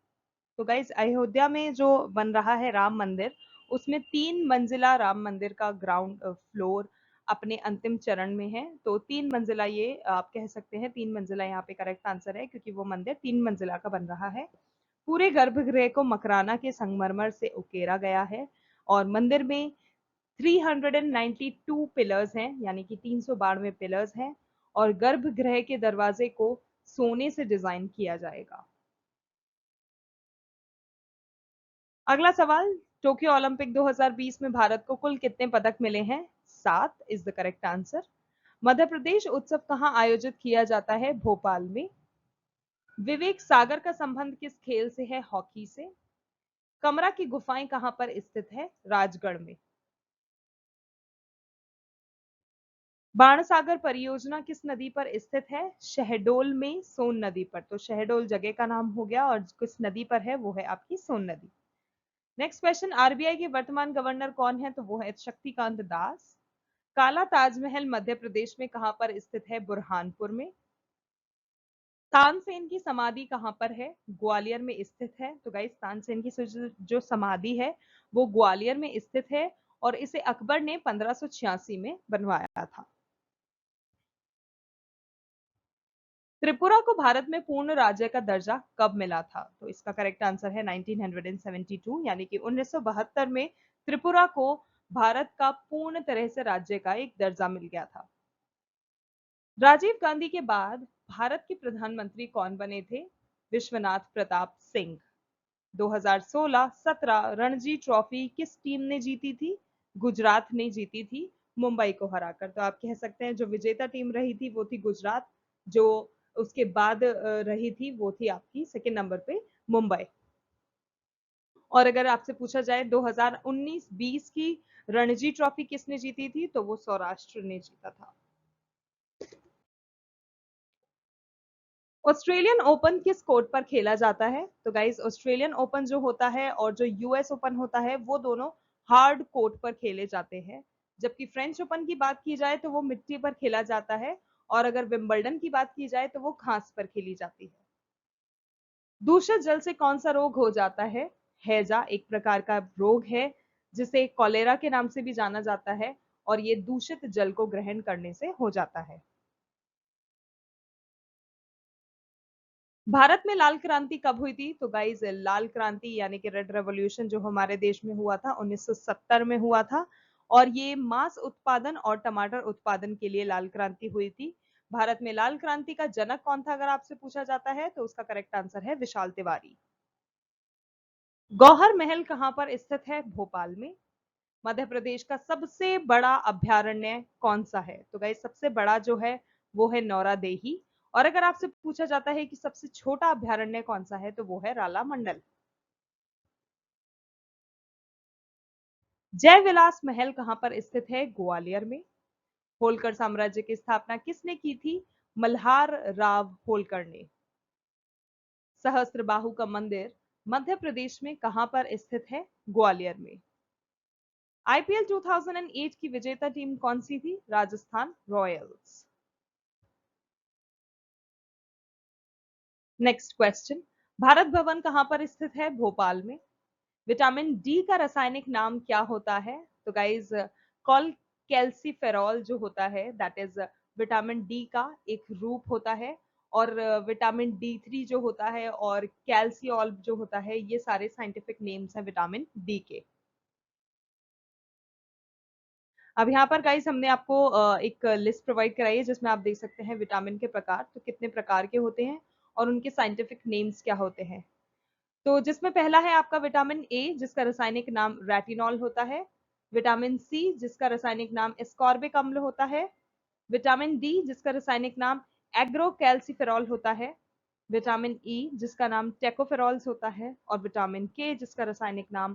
तो गाइज अयोध्या में जो बन रहा है राम मंदिर, उसमें 3 मंजिला राम मंदिर का ग्राउंड फ्लोर अपने अंतिम चरण में है। तो 3 मंजिला, ये आप कह सकते हैं 3 मंजिला यहाँ पे करेक्ट आंसर है, क्योंकि वो मंदिर 3 मंजिला का बन रहा है। पूरे गर्भगृह को मकराना के संगमरमर से उकेरा गया है और मंदिर में 392 पिलर्स हैं, यानी कि 392 पिलर्स हैं, और गर्भगृह के दरवाजे को सोने से डिजाइन किया जाएगा। अगला सवाल, टोक्यो ओलंपिक 2020 में भारत को कुल कितने पदक मिले हैं? 7 is the correct answer. Madhya Pradesh उत्सव कहां आयोजित किया जाता है? भोपाल में। विवेक सागर का संबंध किस खेल से है? हॉकी से। कमरा की गुफाएं कहां पर स्थित है? राजगढ़ में। बाणसागर परियोजना किस नदी पर स्थित है? शहडोल में सोन नदी पर। तो शहडोल जगह का नाम हो गया, और किस नदी पर है? वो है आपकी सोन नदी। नेक्स्ट क्वेश्चन, आरबीआई के वर्तमान गवर्नर कौन है? तो वो है शक्तिकांत दास। काला ताजमहल मध्य प्रदेश में कहां पर स्थित है? बुरहानपुर में। तानसेन की समाधि कहां पर है? ग्वालियर में स्थित है। तो गाइस तानसेन की जो समाधि है वो ग्वालियर में स्थित है, और इसे अकबर ने 1586 में बनवाया था। त्रिपुरा को भारत में पूर्ण राज्य का दर्जा कब मिला था? तो इसका करेक्ट आंसर है 1972, यानी कि 1972 में त्रिपुरा को भारत का पूर्ण तरह से राज्य का एक दर्जा मिल गया था। राजीव गांधी के बाद भारत के प्रधानमंत्री कौन बने थे? विश्वनाथ प्रताप सिंह। 2016-17 रणजी ट्रॉफी किस टीम ने जीती थी? गुजरात ने जीती थी, मुंबई को हराकर। तो आप कह सकते हैं जो विजेता टीम रही थी वो थी गुजरात, जो उसके बाद रही थी वो थी आपकी सेकंड नंबर पे मुंबई। और अगर आपसे पूछा जाए 2019-20 की रणजी ट्रॉफी किसने जीती थी? तो वो सौराष्ट्र ने जीता था। ऑस्ट्रेलियन ओपन किस कोर्ट पर खेला जाता है? तो गाइज ऑस्ट्रेलियन ओपन जो होता है और जो यूएस ओपन होता है वो दोनों हार्ड कोर्ट पर खेले जाते हैं, जबकि फ्रेंच ओपन की बात की जाए तो वो मिट्टी पर खेला जाता है, और अगर विंबलडन की बात की जाए तो वो घास पर खेली जाती है। दूषित जल से कौन सा रोग हो जाता है? हैजा एक प्रकार का रोग है जिसे कॉलेरा के नाम से भी जाना जाता है, और ये दूषित जल को ग्रहण करने से हो जाता है। भारत में लाल क्रांति कब हुई थी? तो गाइज लाल क्रांति यानी कि रेड रेवोल्यूशन जो हमारे देश में हुआ था 1970 में हुआ था, और ये मांस उत्पादन और टमाटर उत्पादन के लिए लाल क्रांति हुई थी। भारत में लाल क्रांति का जनक कौन था अगर आपसे पूछा जाता है? तो उसका करेक्ट आंसर है विशाल तिवारी। गौहर महल कहां पर स्थित है? भोपाल में। मध्य प्रदेश का सबसे बड़ा अभ्यारण्य कौन सा है? तो गाइस सबसे बड़ा जो है वो है नौरा देही, और अगर आपसे पूछा जाता है कि सबसे छोटा अभ्यारण्य कौन सा है तो वो है राला मंडल। जय विलास महल कहां पर स्थित है? ग्वालियर में। होलकर साम्राज्य की स्थापना किसने की थी? मल्हार राव होलकर ने। सहस्त्रबाहु का मंदिर मध्य प्रदेश में कहां पर स्थित है? ग्वालियर में। आईपीएल 2008 की विजेता टीम कौन सी थी? Rajasthan Royals. Next question, Bharat Bhavan कहाँ पर स्थित है? भोपाल में। विटामिन डी का रासायनिक नाम क्या होता है? तो गाइज कॉल कैल्सीफेरॉल जो होता है दैट इज विटामिन डी का एक रूप होता है, और विटामिन डी3 जो होता है और कैल्सियोल जो होता है, ये सारे साइंटिफिक नेम्स हैं विटामिन डी के। अब यहाँ पर गाइस हमने आपको एक लिस्ट प्रोवाइड कराई है जिसमें आप देख सकते हैं विटामिन के प्रकार, तो कितने प्रकार के होते हैं और उनके साइंटिफिक नेम्स क्या होते हैं। तो जिसमें पहला है आपका विटामिन ए जिसका रासायनिक नाम रेटिनॉल होता है, विटामिन सी जिसका रासायनिक नाम एस्कॉर्बिक अम्ल होता है, विटामिन डी जिसका रासायनिक नाम एग्रोकैल्सिफेरॉल होता है, विटामिन ई जिसका नाम टेकोफेरॉल्स होता है, और विटामिन के जिसका रासायनिक नाम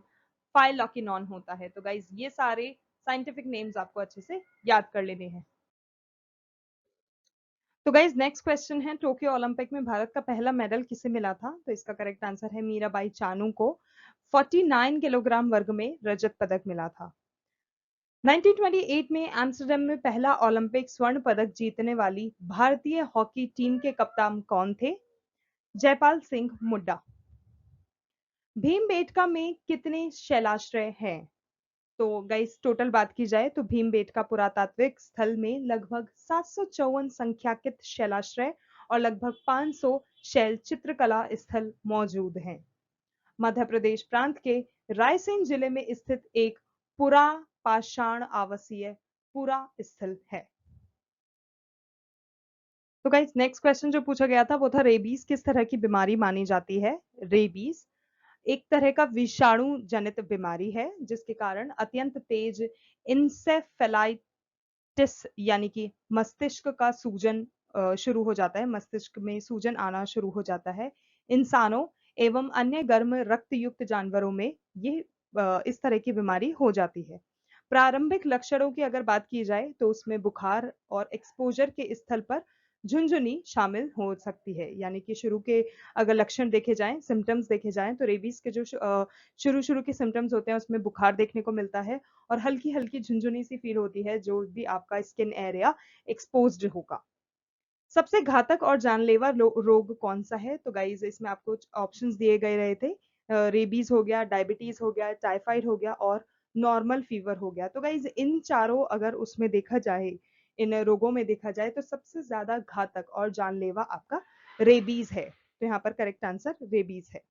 फाइलोकिनॉन होता है। तो गाइज ये सारे साइंटिफिक नेम्स आपको अच्छे से याद कर लेने हैं। तो गाइज नेक्स्ट क्वेश्चन है, टोक्यो ओलंपिक में भारत का पहला मेडल किसे मिला था? तो इसका करेक्ट आंसर है मीराबाई चानू को। 49 किलोग्राम वर्ग में रजत पदक मिला था। 1928 में एम्स्टर्डम में पहला ओलंपिक स्वर्ण पदक जीतने वाली भारतीय हॉकी टीम के कप्तान कौन थे? जयपाल सिंह मुड्डा। भीमबेटका में कितने शैलाश्रय हैं? तो गाइस टोटल बात की जाए तो भीमबेटका पुरातात्विक स्थल में लगभग 754 संख्याकित शैलाश्रय और लगभग 500 शैल चित्रकला स्थल मौजूद हैं। मध्य प्रदेश प्रांत के रायसेन जिले में स्थित एक पुरा पाषाण आवासीय पुरा स्थल है। तो गाइस नेक्स्ट क्वेश्चन जो पूछा गया था वो था रेबीज किस तरह की बीमारी मानी जाती है? रेबीज एक तरह का विषाणु जनित बीमारी है जिसके कारण अत्यंत तेज इंसेफेलाइटिस यानी कि मस्तिष्क का सूजन शुरू हो जाता है, मस्तिष्क में सूजन आना शुरू हो जाता है इंसानों एवं अन्य गर्म रक्तयुक्त जानवरों में। ये इस तरह की बीमारी हो जाती है। प्रारंभिक लक्षणों की अगर बात की जाए तो उसमें बुखार और एक्सपोजर के स्थल पर झुनझुनी शामिल हो सकती है, यानी कि शुरू के अगर लक्षण देखे जाएं, सिम्टम्स देखे जाएं, तो रेबीज के जो शुरू शुरू के सिम्टम्स होते हैं उसमें बुखार देखने को मिलता है और हल्की हल्की झुनझुनी सी फील होती है जो भी आपका स्किन एरिया एक्सपोज्ड होगा। सबसे घातक और जानलेवा रोग कौन सा है? तो गाइज इसमें आपको ऑप्शंस दिए गए रहे थे, रेबीज हो गया, डायबिटीज हो गया, टाइफाइड हो गया और नॉर्मल फीवर हो गया। तो गाइज इन चारों अगर उसमें देखा जाए, इन रोगों में देखा जाए तो सबसे ज्यादा घातक और जानलेवा आपका रेबीज है। तो यहाँ पर करेक्ट आंसर रेबीज है।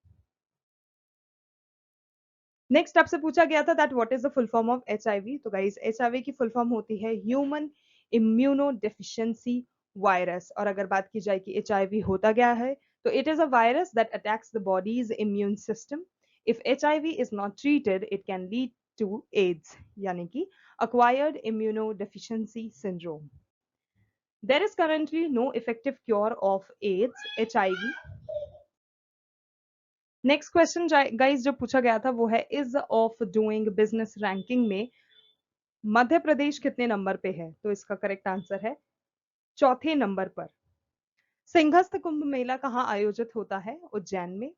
नेक्स्ट आपसे पूछा गया था that what is the full form of HIV? तो गाइस एचआईवी की फुल फॉर्म होती है ह्यूमन इम्यूनो डेफिशिएंसी वायरस। और अगर बात की जाए कि एचआईवी होता क्या है, तो it is a virus that attacks the body's immune system. If HIV is not treated it can lead to AIDS, यानी कि acquired immunodeficiency syndrome. There is currently no effective cure of AIDS, HIV. Next question guys जो पूछा गया था वो है is of doing business ranking में मध्य प्रदेश कितने नंबर पे है? तो इसका करेक्ट आंसर है चौथे नंबर पर। सिंहस्थ कुंभ मेला कहाँ आयोजित होता है? उज्जैन में।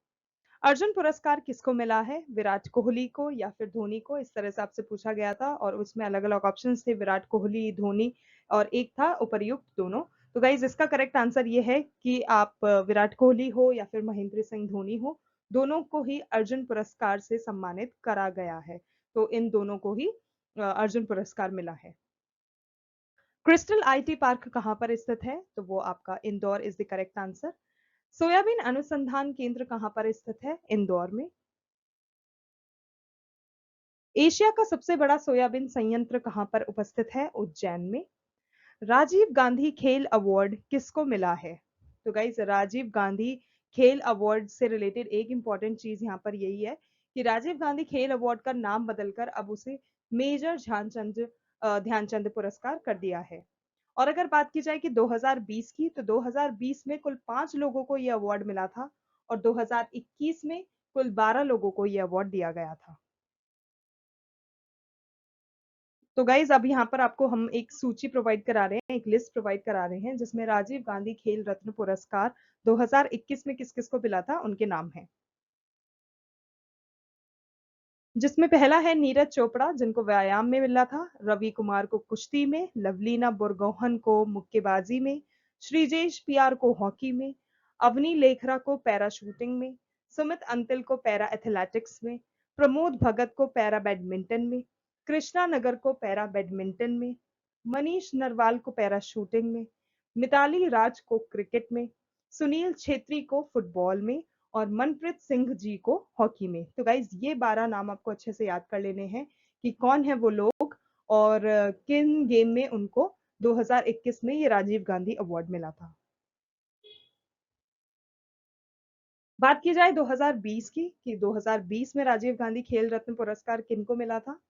अर्जुन पुरस्कार किसको मिला है? विराट कोहली को या फिर धोनी को? इस तरह से आपसे पूछा गया था और उसमें अलग अलग ऑप्शंस थे, विराट कोहली, धोनी और एक था उपर्युक्त दोनों। तो गाइज इसका करेक्ट आंसर ये है कि आप विराट कोहली हो या फिर महेंद्र सिंह धोनी हो, दोनों को ही अर्जुन पुरस्कार से सम्मानित करा गया है। तो इन दोनों को ही अर्जुन पुरस्कार मिला है। क्रिस्टल आईटी पार्क कहाँ पर स्थित है? तो वो आपका Indore is the correct answer. Soybean अनुसंधान केंद्र कहाँ पर स्थित है? इंदौर में। एशिया का सबसे बड़ा सोयाबीन संयंत्र कहाँ पर उपस्थित है? उज्जैन में। राजीव गांधी खेल अवार्ड किसको मिला है? तो गाइज राजीव गांधी खेल अवार्ड से रिलेटेड एक इंपॉर्टेंट चीज यहाँ पर यही है कि राजीव गांधी खेल अवार्ड का नाम बदलकर अब उसे मेजर ध्यानचंद पुरस्कार कर दिया है। और अगर बात की जाए कि 2020 की, तो 2020 में कुल 5 लोगों को यह अवार्ड मिला था और 2021 में कुल 12 लोगों को यह अवार्ड दिया गया था। तो गाइज अब यहाँ पर आपको हम एक सूची प्रोवाइड करा रहे हैं, एक लिस्ट प्रोवाइड करा रहे हैं जिसमें राजीव गांधी खेल रत्न पुरस्कार 2021 में किस किस को मिला था उनके नाम हैं। जिसमें पहला है नीरज चोपड़ा जिनको व्यायाम में मिला था, रवि कुमार को कुश्ती में, लवलीना बुरगोहन को मुक्केबाजी में, श्रीजेश पियार को हॉकी में, अवनी लेखरा को पैरा शूटिंग में, सुमित अंतिल को पैरा एथलेटिक्स में, प्रमोद भगत को पैरा बैडमिंटन में, कृष्णा नगर को पैरा बैडमिंटन में, मनीष नरवाल को पैरा शूटिंग में, मिताली राज को क्रिकेट में, सुनील छेत्री को फुटबॉल में और मनप्रीत सिंह जी को हॉकी में। तो गाइज ये 12 नाम आपको अच्छे से याद कर लेने हैं कि कौन है वो लोग और किन गेम में उनको 2021 में ये राजीव गांधी अवार्ड मिला था। बात की जाए 2020 की कि 2020 में राजीव गांधी खेल रत्न पुरस्कार किनको मिला था।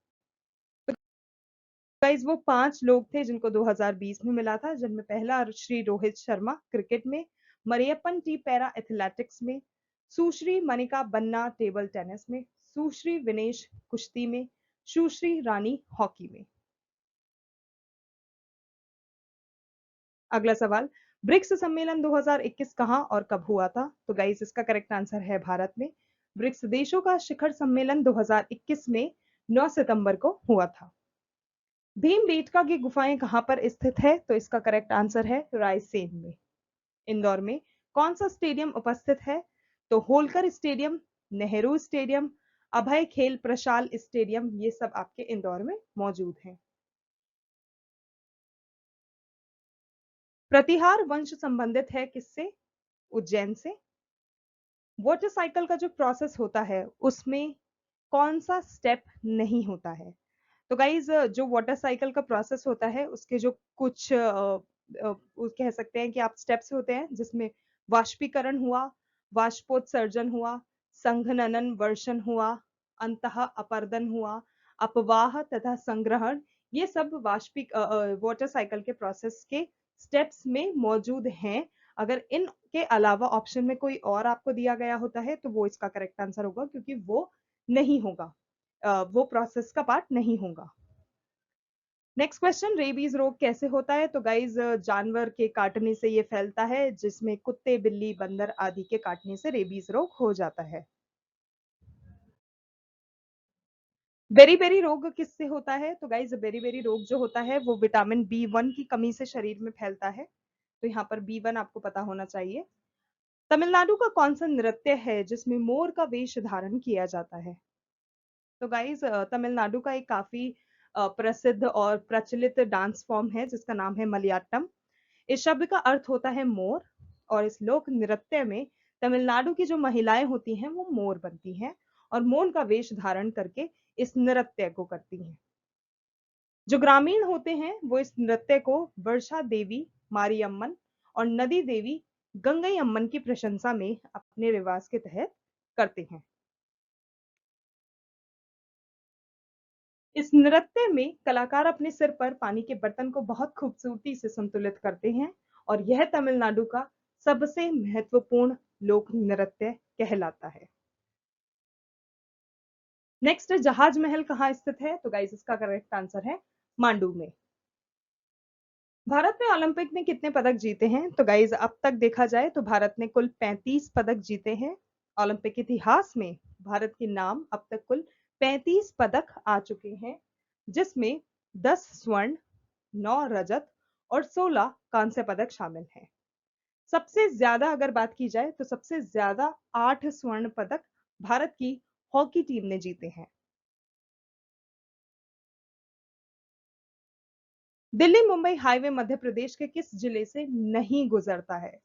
गाइस वो 5 लोग थे जिनको 2020 में मिला था, जिनमें पहला श्री रोहित शर्मा क्रिकेट में, मरियप्पन टी पैरा एथलेटिक्स में, सुश्री मनिका बन्ना टेबल टेनिस में, सुश्री विनेश कुश्ती में, सुश्री रानी हॉकी में। अगला सवाल, ब्रिक्स सम्मेलन 2021 कहां और कब हुआ था। तो गाइस इसका करेक्ट आंसर है भारत में। ब्रिक्स देशों का शिखर सम्मेलन 2021 में 9 सितंबर को हुआ था। भीमबेटका की गुफाएं कहां पर स्थित है। तो इसका करेक्ट आंसर है रायसेन में। इंदौर में कौन सा स्टेडियम उपस्थित है। तो होलकर स्टेडियम, नेहरू स्टेडियम, अभय खेल प्रशाल स्टेडियम, ये सब आपके इंदौर में मौजूद हैं। प्रतिहार वंश संबंधित है किससे। उज्जैन से। वाटर साइकिल का जो प्रोसेस होता है उसमें कौन सा स्टेप नहीं होता है। तो गाइज जो वाटर साइकिल का प्रोसेस होता है उसके जो कुछ कह सकते हैं कि आप स्टेप्स होते हैं, जिसमें वाष्पीकरण हुआ, वाष्पोत्सर्जन हुआ, संघनन वर्षण हुआ, अंतः अपर्दन हुआ, अपवाह तथा संग्रहण, ये सब वाटर साइकिल के प्रोसेस के स्टेप्स में मौजूद हैं। अगर इनके अलावा ऑप्शन में कोई और आपको दिया गया होता है तो वो इसका करेक्ट आंसर होगा, क्योंकि वो नहीं होगा, वो प्रोसेस का पार्ट नहीं होगा। नेक्स्ट क्वेश्चन, रेबीज रोग कैसे होता है। तो गाइज जानवर के काटने से ये फैलता है, जिसमें कुत्ते, बिल्ली, बंदर आदि के काटने से रेबीज रोग हो जाता है। बेरी-बेरी रोग किससे होता है। तो गाइज बेरी-बेरी रोग जो होता है वो विटामिन B1 की कमी से शरीर में फैलता है। तो यहाँ पर B1 आपको पता होना चाहिए। तमिलनाडु का कौन सा नृत्य है जिसमें मोर का वेश धारण किया जाता है। तो गाइज तमिलनाडु का एक काफी प्रसिद्ध और प्रचलित डांस फॉर्म है जिसका नाम है मलियाट्टम। इस शब्द का अर्थ होता है मोर, और इस लोक नृत्य में तमिलनाडु की जो महिलाएं होती हैं वो मोर बनती हैं और मोर का वेश धारण करके इस नृत्य को करती हैं। जो ग्रामीण होते हैं वो इस नृत्य को वर्षा देवी मारियम्मन और नदी देवी गंगई अम्मन की प्रशंसा में अपने रिवाज के तहत करते हैं। इस नृत्य में कलाकार अपने सिर पर पानी के बर्तन को बहुत खूबसूरती से संतुलित करते हैं और यह तमिलनाडु का सबसे महत्वपूर्ण लोक नृत्य कहलाता है। नेक्स्ट, जहाज महल कहाँ स्थित है। तो गाइस इसका करेक्ट आंसर है मांडू में। भारत ने ओलंपिक में कितने पदक जीते हैं। तो गाइस अब तक देखा जाए तो भारत ने कुल 35 पदक जीते हैं। ओलंपिक इतिहास में भारत के नाम अब तक कुल 35 पदक आ चुके हैं, जिसमें 10 स्वर्ण, 9 रजत और 16 कांस्य पदक शामिल हैं। सबसे ज्यादा अगर बात की जाए तो सबसे ज्यादा 8 स्वर्ण पदक भारत की हॉकी टीम ने जीते हैं। दिल्ली मुंबई हाईवे मध्य प्रदेश के किस जिले से नहीं गुजरता है।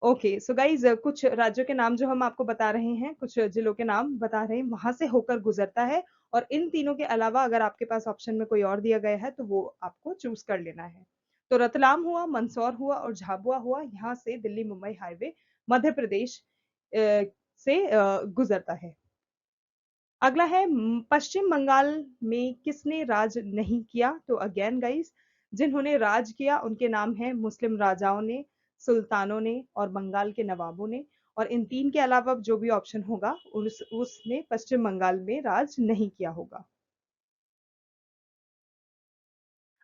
ओके सो गाइज कुछ राज्यों के नाम जो हम आपको बता रहे हैं, कुछ जिलों के नाम बता रहे हैं, वहां से होकर गुजरता है। और इन तीनों के अलावा अगर आपके पास ऑप्शन में कोई और दिया गया है तो वो आपको चूज कर लेना है। तो रतलाम हुआ, मंदसौर हुआ और झाबुआ हुआ, यहाँ से दिल्ली मुंबई हाईवे मध्य प्रदेश से गुजरता है। अगला है पश्चिम बंगाल में किसने राज नहीं किया। तो अगेन गाइस जिन्होंने राज किया उनके नाम है मुस्लिम राजाओं ने, सुल्तानों ने और बंगाल के नवाबों ने। और इन तीन के अलावा जो भी ऑप्शन होगा उसने पश्चिम बंगाल में राज नहीं किया होगा।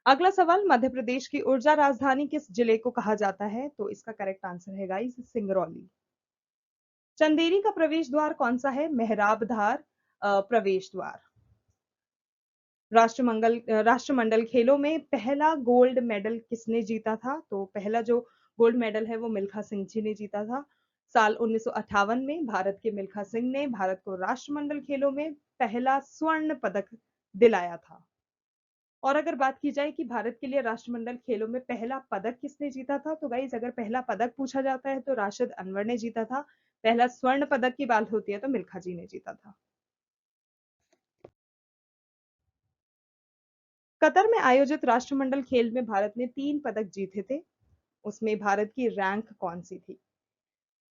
अगला सवाल, मध्य प्रदेश की ऊर्जा राजधानी किस जिले को कहा जाता है। तो इसका करेक्ट आंसर है गाइस सिंगरौली। चंदेरी का प्रवेश द्वार कौन सा है। मेहराब धार प्रवेश द्वार। राष्ट्रमंडल खेलों में पहला गोल्ड मेडल किसने जीता था। तो पहला जो गोल्ड मेडल है वो मिल्खा सिंह जी ने जीता था। साल 1958 में भारत के मिल्खा सिंह ने भारत को राष्ट्रमंडल खेलों में पहला स्वर्ण पदक दिलाया था। और अगर बात की जाए कि भारत के लिए राष्ट्रमंडल खेलों में पहला पदक किसने जीता था, तो गाइस अगर पहला पदक पूछा जाता है तो राशिद अनवर ने जीता था। पहला स्वर्ण पदक की बात होती है तो मिल्खा जी ने जीता था। कतर में आयोजित राष्ट्रमंडल खेल में भारत ने 3 पदक जीते थे। उसमें भारत की रैंक कौन सी थी?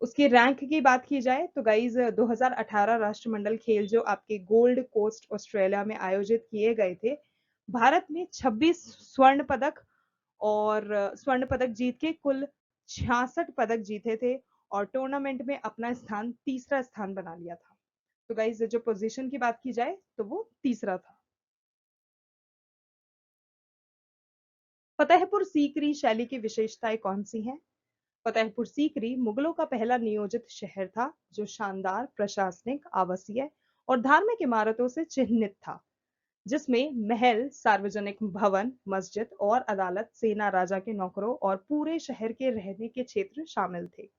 उसकी रैंक की बात की जाए तो गाइज 2018 राष्ट्रमंडल खेल जो आपके गोल्ड कोस्ट ऑस्ट्रेलिया में आयोजित किए गए थे, भारत ने 26 स्वर्ण पदक और स्वर्ण पदक जीत के कुल 66 पदक जीते थे और टूर्नामेंट में अपना स्थान तीसरा स्थान बना लिया था। तो गाइज जो पोजीशन की बात की जाए तो वो तीसरा था। फतेहपुर सीकरी शैली की विशेषताएं कौन सी हैं? फतेहपुर सीकरी मुगलों का पहला नियोजित शहर था जो शानदार प्रशासनिक, आवासीय और धार्मिक इमारतों से चिन्हित था, जिसमें महल, सार्वजनिक भवन, मस्जिद और अदालत, सेना, राजा के नौकरों और पूरे शहर के रहने के क्षेत्र शामिल थे।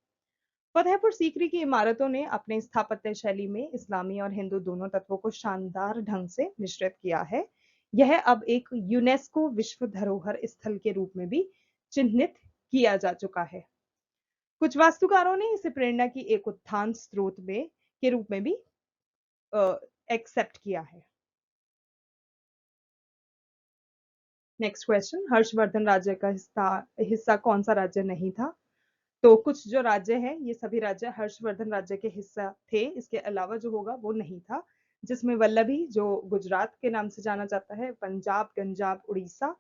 फतेहपुर सीकरी की इमारतों ने अपने स्थापत्य शैली में इस्लामी और हिंदू दोनों तत्वों को शानदार ढंग से मिश्रित किया है। यह अब एक यूनेस्को विश्व धरोहर स्थल के रूप में भी चिन्हित किया जा चुका है। कुछ वास्तुकारों ने इसे प्रेरणा की एक उत्थान स्रोत में के रूप में भी एक्सेप्ट किया है। नेक्स्ट क्वेश्चन, हर्षवर्धन राज्य का हिस्सा कौन सा राज्य नहीं था? तो कुछ जो राज्य हैं ये सभी राज्य हर्षवर्धन राज्य के हिस्सा थे, इसके अलावा जो होगा वो नहीं था, जिसमें वल्लभी जो गुजरात के नाम से जाना जाता है, पंजाब, गंजाब, उड़ीसा,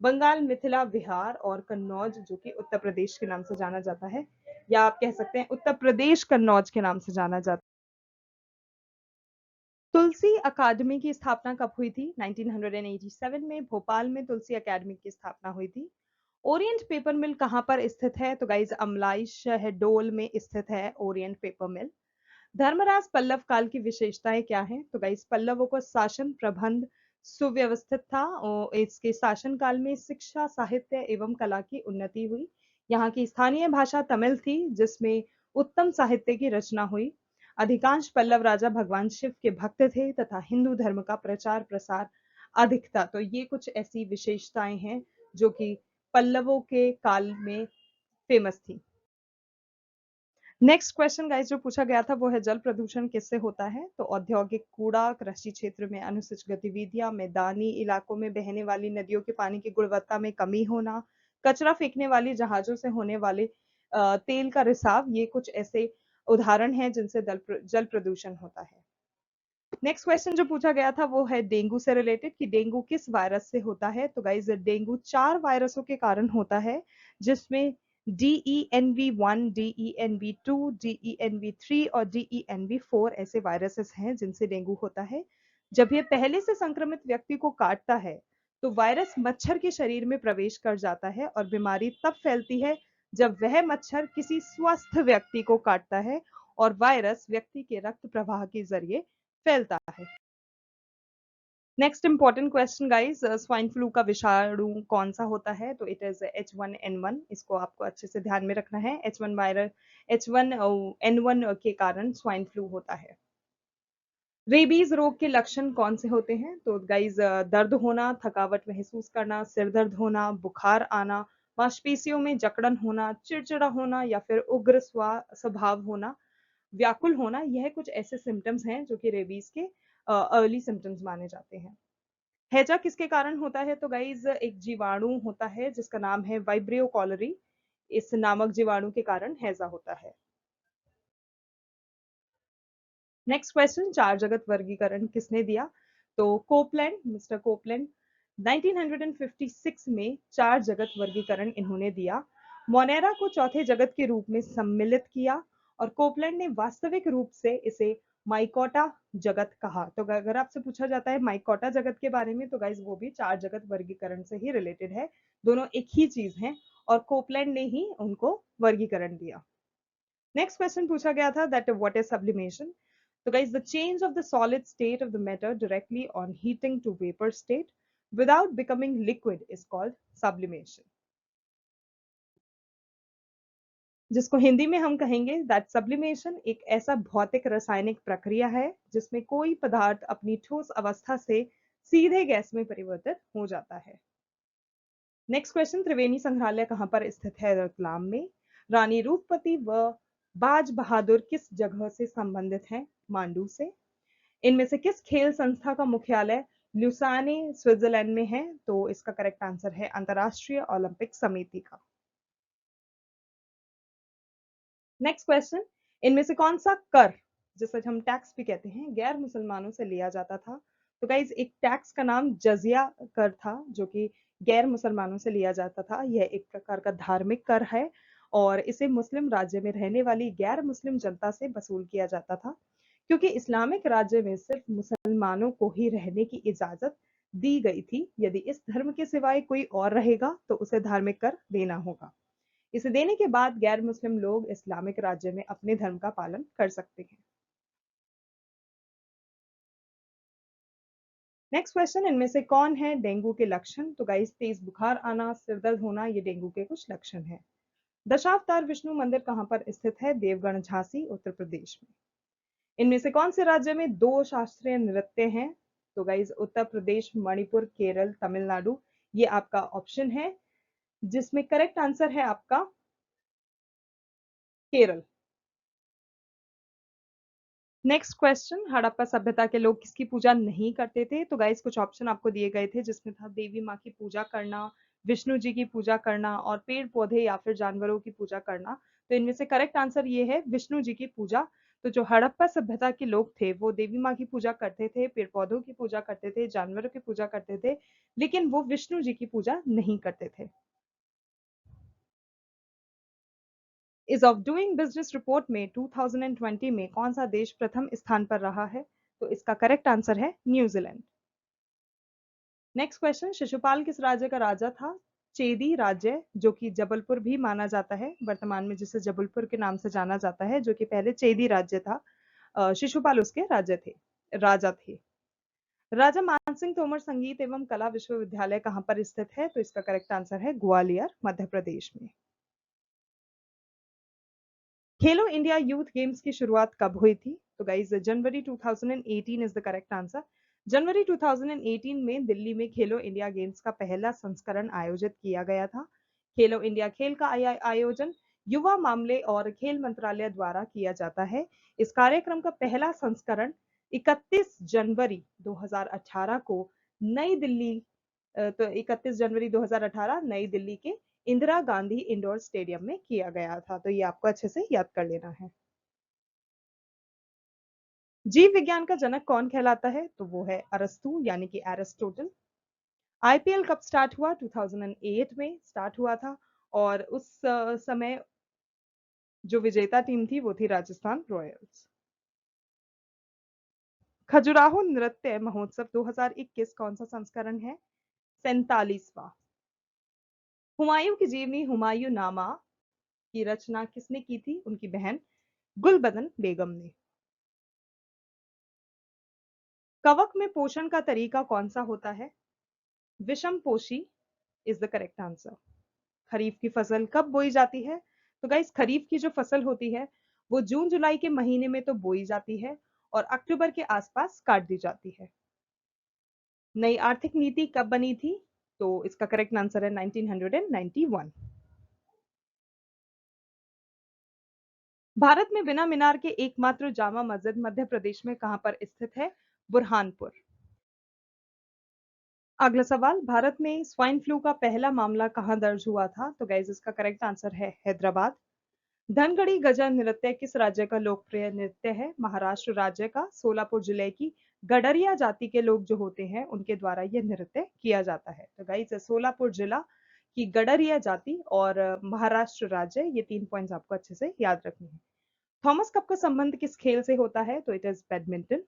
बंगाल, मिथिला, बिहार और कन्नौज जो कि उत्तर प्रदेश के नाम से जाना जाता है, या आप कह सकते हैं उत्तर प्रदेश कन्नौज के नाम से जाना जाता है। तुलसी अकादमी की स्थापना कब हुई थी? 1987 में भोपाल में तुलसी अकादमी की स्थापना हुई थी। ओरिएंट पेपर मिल कहां पर स्थित है? तो गाइज अमलाई शहडोल में स्थित है ओरिएंट पेपर मिल। धर्मराज पल्लव काल की विशेषताएं क्या हैं? तो गाइज पल्लवों का शासन प्रबंध सुव्यवस्थित था और इसके शासन काल में शिक्षा, साहित्य एवं कला की उन्नति हुई। यहाँ की स्थानीय भाषा तमिल थी जिसमें उत्तम साहित्य की रचना हुई। अधिकांश पल्लव राजा भगवान शिव के भक्त थे तथा हिंदू धर्म का प्रचार प्रसार अधिक था। तो ये कुछ ऐसी विशेषताएं हैं जो कि पल्लवों के काल में फेमस थी। नेक्स्ट क्वेश्चन गाइस जो पूछा गया था वो है जल प्रदूषण किससे होता है? तो औद्योगिक कूड़ा, कृषि क्षेत्र में अनुचित गतिविधियां, मैदानी इलाकों में बहने वाली नदियों के पानी की गुणवत्ता में कमी होना, कचरा फेंकने वाली जहाजों से होने वाले तेल का रिसाव, ये कुछ ऐसे उदाहरण हैं जिनसे जल प्रदूषण होता है। नेक्स्ट क्वेश्चन जो पूछा गया था वो है डेंगू से रिलेटेड कि डेंगू किस वायरस से होता है? तो गाइज डेंगू 4 वायरसों के कारण होता है, जिसमें DENV1, DENV2, DENV3 और DENV4 ऐसे वायरसेस हैं जिनसे डेंगू होता है। जब ये पहले से संक्रमित व्यक्ति को काटता है तो वायरस मच्छर के शरीर में प्रवेश कर जाता है और बीमारी तब फैलती है जब वह मच्छर किसी स्वस्थ व्यक्ति को काटता है और वायरस व्यक्ति के रक्त प्रवाह के जरिए फैलता है। Next important question guys, swine flu का विषाणु कौन सा होता है? तो इट इज H1N1। इसको आपको अच्छे से ध्यान में रखना है। H1N1 के कारण स्वाइन फ्लू होता है। रेबीज रोग के लक्षण कौन से होते हैं? तो गाइज दर्द होना, थकावट महसूस करना, सिर दर्द होना, बुखार आना, मांसपेशियों में जकड़न होना, चिड़चिड़ा होना या फिर उग्र स्वभाव होना, व्याकुल होना, यह कुछ ऐसे सिम्टम्स हैं जो कि रेबीज के अर्ली सिम्टम्स माने जाते हैं। हैजा किसके कारण होता है? तो गाइज एक जीवाणु होता है जिसका नाम है वाइब्रियो कॉलरी। इस नामक जीवाणु के कारण हैजा होता है। नेक्स्ट क्वेश्चन, चार जगत वर्गीकरण किसने दिया? तो कोपलैंड, मिस्टर कोपलैंड 1956 में चार जगत वर्गीकरण इन्होंने दिया। मोनेरा को चौथे जगत के रूप में सम्मिलित किया और कोपलैंड ने वास्तविक रूप से इसे माइकोटा जगत कहा। तो अगर आपसे पूछा जाता है माइकोटा जगत के बारे में तो गाइज वो भी चार जगत वर्गीकरण से ही रिलेटेड है, दोनों एक ही चीज हैं और कोपलैंड ने ही उनको वर्गीकरण दिया। नेक्स्ट क्वेश्चन पूछा गया था दैट व्हाट इज सब्लिमेशन? तो guys, the change of the solid state of the matter directly on heating to vapor state without becoming liquid is called sublimation. जिसको हिंदी में हम कहेंगे दैट सब्लिमेशन एक ऐसा भौतिक रासायनिक प्रक्रिया है जिसमें कोई पदार्थ अपनी ठोस अवस्था से सीधे गैस में परिवर्तित हो जाता है। नेक्स्ट क्वेश्चन, त्रिवेणी संग्रहालय कहां पर स्थित है? रतलाम में। रानी रूपवती व बाज बहादुर किस जगह से संबंधित हैं? मांडू से। इनमें से किस खेल संस्था का मुख्यालय ल्यूसाने स्विट्जरलैंड में है? तो इसका करेक्ट आंसर है अंतरराष्ट्रीय ओलंपिक समिति का। नेक्स्ट क्वेश्चन, इनमें से कौन सा कर, जिसे हम टैक्स भी कहते हैं, गैर मुसलमानों से लिया जाता था? तो गाइज एक टैक्स का नाम जजिया कर था जो कि गैर मुसलमानों से लिया जाता था। यह एक प्रकार का धार्मिक कर है और इसे मुस्लिम राज्य में रहने वाली गैर मुस्लिम जनता से वसूल किया जाता था, क्योंकि इस्लामिक राज्य में सिर्फ मुसलमानों को ही रहने की इजाजत दी गई थी। यदि इस धर्म के सिवाय कोई और रहेगा तो उसे धार्मिक कर देना होगा। इसे देने के बाद गैर मुस्लिम लोग इस्लामिक राज्य में अपने धर्म का पालन कर सकते हैं। नेक्स्ट क्वेश्चन, इनमें से कौन है डेंगू के लक्षण? तो गाइस तेज बुखार आना, सिर दर्द होना, ये डेंगू के कुछ लक्षण हैं। दशावतार विष्णु मंदिर कहां पर स्थित है? देवगढ़, झांसी, उत्तर प्रदेश में। इनमें से कौन से राज्य में दो शास्त्रीय नृत्य हैं? तो गाइस उत्तर प्रदेश, मणिपुर, केरल, तमिलनाडु, ये आपका ऑप्शन है जिसमें करेक्ट आंसर है आपका केरल। नेक्स्ट क्वेश्चन, हड़प्पा सभ्यता के लोग किसकी पूजा नहीं करते थे? तो गाइस कुछ ऑप्शन आपको दिए गए थे जिसमें था देवी माँ की पूजा करना, विष्णु जी की पूजा करना और पेड़ पौधे या फिर जानवरों की पूजा करना। तो इनमें से करेक्ट आंसर ये है विष्णु जी की पूजा। तो जो हड़प्पा सभ्यता के लोग थे वो देवी माँ की पूजा करते थे, पेड़ पौधों की पूजा करते थे, जानवरों की पूजा करते थे, लेकिन वो विष्णु जी की पूजा नहीं करते थे। Is of doing business report में 2020 में कौन सा देश प्रथम स्थान पर रहा है? तो इसका करेक्ट आंसर है न्यूजीलैंड। नेक्स्ट क्वेश्चन, शिशुपाल किस राज्य का राजा था? चेदी राज्य, जो कि जबलपुर भी माना जाता है, वर्तमान में जिसे जबलपुर के नाम से जाना जाता है, जो कि पहले चेदी राज्य था। शिशुपाल उसके राजा थे। राजा मानसिंह तोमर संगीत एवं कला विश्वविद्यालय कहां पर स्थित है? तो इसका करेक्ट आंसर है ग्वालियर, मध्य प्रदेश में। खेलो इंडिया यूथ गेम्स की शुरुआत कब हुई थी? तो guys January 2018 is the correct answer. जनवरी 2018 में दिल्ली में खेलो इंडिया गेम्स का पहला संस्करण आयोजित किया गया था। खेलो इंडिया खेल का आयोजन युवा मामले और खेल मंत्रालय द्वारा किया जाता है। इस कार्यक्रम का पहला संस्करण 31 जनवरी 2018 को नई दिल्ली तो 31 जनवरी 2018 नई दिल्ली के इंदिरा गांधी इंडोर स्टेडियम में किया गया था। तो ये आपको अच्छे से याद कर लेना है। जीव विज्ञान का जनक कौन कहलाता है? तो वो है अरस्तु यानी कि एरिस्टोटल। आईपीएल कब स्टार्ट हुआ? 2008 में स्टार्ट हुआ था और उस समय जो विजेता टीम थी वो थी राजस्थान रॉयल्स। खजुराहो नृत्य महोत्सव 2021 कौन सा संस्करण है? 47वां। हुमायूं की जीवनी हुमायूं नामा की रचना किसने की थी? उनकी बहन गुलबदन बेगम ने। कवक में पोषण का तरीका कौन सा होता है? विषम पोषी इज द करेक्ट आंसर। खरीफ की फसल कब बोई जाती है? तो गाइस खरीफ की जो फसल होती है वो जून जुलाई के महीने में तो बोई जाती है और अक्टूबर के आसपास काट दी जाती है। नई आर्थिक नीति कब बनी थी? तो इसका करेक्ट आंसर है 1991। भारत में बिना मीनार के एकमात्र जामा मस्जिद मध्य प्रदेश में कहां पर स्थित है? बुरहानपुर। अगला सवाल, भारत में स्वाइन फ्लू का पहला मामला कहां दर्ज हुआ था? तो गाइस इसका करेक्ट आंसर है हैदराबाद। धनगढ़ी गजा नृत्य किस राज्य का लोकप्रिय नृत्य है? महाराष्ट्र राज्य का। सोलापुर जिले की गडरिया जाति के लोग जो होते हैं उनके द्वारा यह नृत्य किया जाता है। तो गाइस सोलापुर जिला की गडरिया जाति और महाराष्ट्र राज्य, ये 3 पॉइंट्स आपको अच्छे से याद रखने हैं। थॉमस कप का संबंध किस खेल से होता है? तो इट इज बैडमिंटन।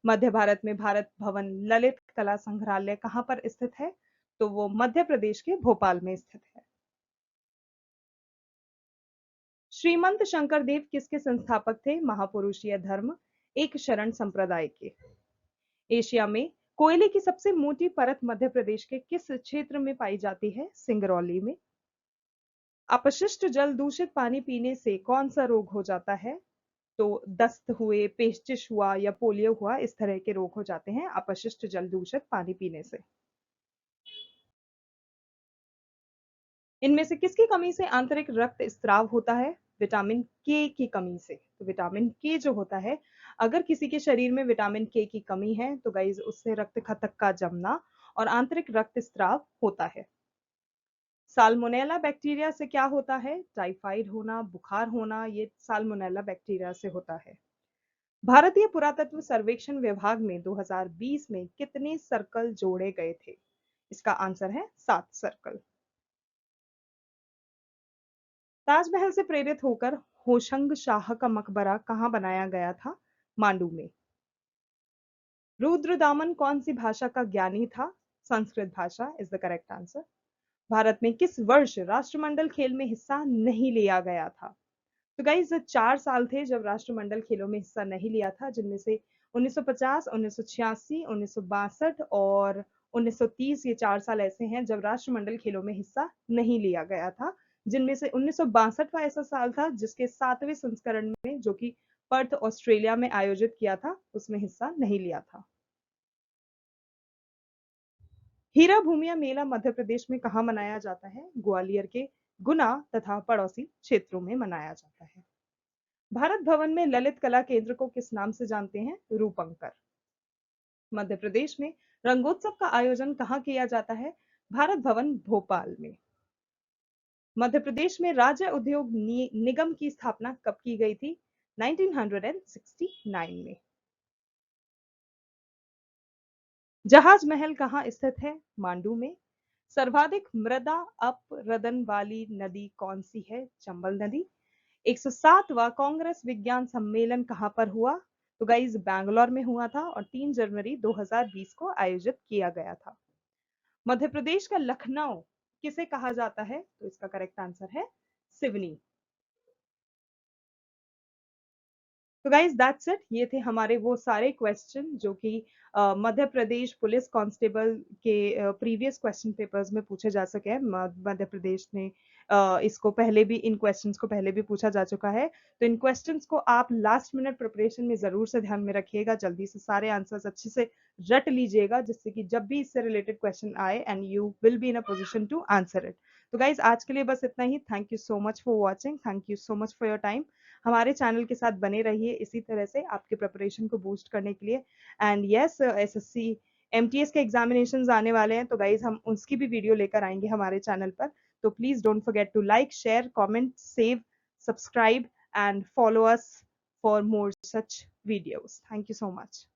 मध्य भारत में भारत भवन ललित कला संग्रहालय कहां पर स्थित है? तो वो मध्य प्रदेश के भोपाल में स्थित है। श्रीमंत शंकरदेव किसके संस्थापक थे? महापुरुषीय धर्म एक शरण संप्रदाय के। एशिया में कोयले की सबसे मोटी परत मध्य प्रदेश के किस क्षेत्र में पाई जाती है? सिंगरौली में। अपशिष्ट जल दूषित पानी पीने से कौन सा रोग हो जाता है? तो दस्त हुए, पेचिश हुआ या पोलियो हुआ, इस तरह के रोग हो जाते हैं अपशिष्ट जल दूषित पानी पीने से। इनमें से किसकी कमी से आंतरिक रक्त स्त्राव होता है? विटामिन के की कमी से। तो विटामिन के जो होता है, अगर किसी के शरीर में विटामिन के की कमी है तो गाइज उससे रक्त खतक का जमना और आंतरिक रक्त स्त्राव होता है। साल्मोनेला बैक्टीरिया से क्या होता है? टाइफाइड होना, बुखार होना, ये साल्मोनेला बैक्टीरिया से होता है। भारतीय पुरातत्व सर्वेक्षण विभाग में 2020 में कितने सर्कल जोड़े गए थे? इसका आंसर है 7 सर्कल। ताजमहल से प्रेरित होकर होशंग शाह का मकबरा कहाँ बनाया गया था? मांडू में। रुद्रदामन कौन सी भाषा का ज्ञानी था? संस्कृत भाषा is the correct answer. Bharat में किस वर्ष राष्ट्रमंडल खेल में हिस्सा नहीं लिया गया था? तो गाइज 4 साल थे जब राष्ट्रमंडल खेलों में हिस्सा नहीं लिया था, जिनमें से 1950, 1986, 1962 और 1930, ये 4 साल ऐसे हैं जब राष्ट्रमंडल खेलों में हिस्सा नहीं लिया गया था, जिनमें से 1962वां ऐसा साल था जिसके 7वें संस्करण में, जो कि पर्थ ऑस्ट्रेलिया में आयोजित किया था, उसमें हिस्सा नहीं लिया था। हीरा भूमिया मेला मध्य प्रदेश में कहाँ मनाया जाता है? ग्वालियर के गुना तथा पड़ोसी क्षेत्रों में मनाया जाता है। भारत भवन में ललित कला केंद्र को किस नाम से जानते हैं? रूपंकर। मध्य प्रदेश में रंगोत्सव का आयोजन कहाँ किया जाता है? भारत भवन भोपाल में। मध्य प्रदेश में राज्य उद्योग निगम की स्थापना कब की गई थी? 1969 में। जहाज महल कहाँ स्थित है? मांडू में। सर्वाधिक मृदा अपरदन वाली नदी कौन सी है? चंबल नदी। 107वां कांग्रेस विज्ञान सम्मेलन कहाँ पर हुआ? तो गाइज बैंगलोर में हुआ था और 3 जनवरी 2020 को आयोजित किया गया था। मध्य प्रदेश का लखनऊ किसे कहा जाता है? तो इसका करेक्ट आंसर है सिवनी। तो गाइज दैट्स इट, ये थे हमारे वो सारे क्वेश्चन जो कि मध्य प्रदेश पुलिस कांस्टेबल के प्रीवियस क्वेश्चन पेपर्स में पूछे जा सके हैं। मध्य प्रदेश ने इसको पहले भी, इन क्वेश्चंस को पहले भी पूछा जा चुका है। तो इन क्वेश्चंस को आप लास्ट मिनट प्रिपरेशन में जरूर से ध्यान में रखिएगा, जल्दी से सारे आंसर्स अच्छे से रट लीजिएगा, जिससे कि जब भी इससे रिलेटेड क्वेश्चन आए and you will be in a position to answer it. तो गाइज आज के लिए बस इतना ही। Thank you so much for watching, thank you so much for your time. हमारे चैनल के साथ बने रहिए इसी तरह से आपके प्रिपरेशन को बूस्ट करने के लिए। एंड यस, एसएससी एमटीएस के एग्जामिनेशंस आने वाले हैं, तो गाइज हम उसकी भी वीडियो लेकर आएंगे हमारे चैनल पर। तो please don't forget to like, share, comment, save, subscribe and follow us for more such videos. Thank you so much.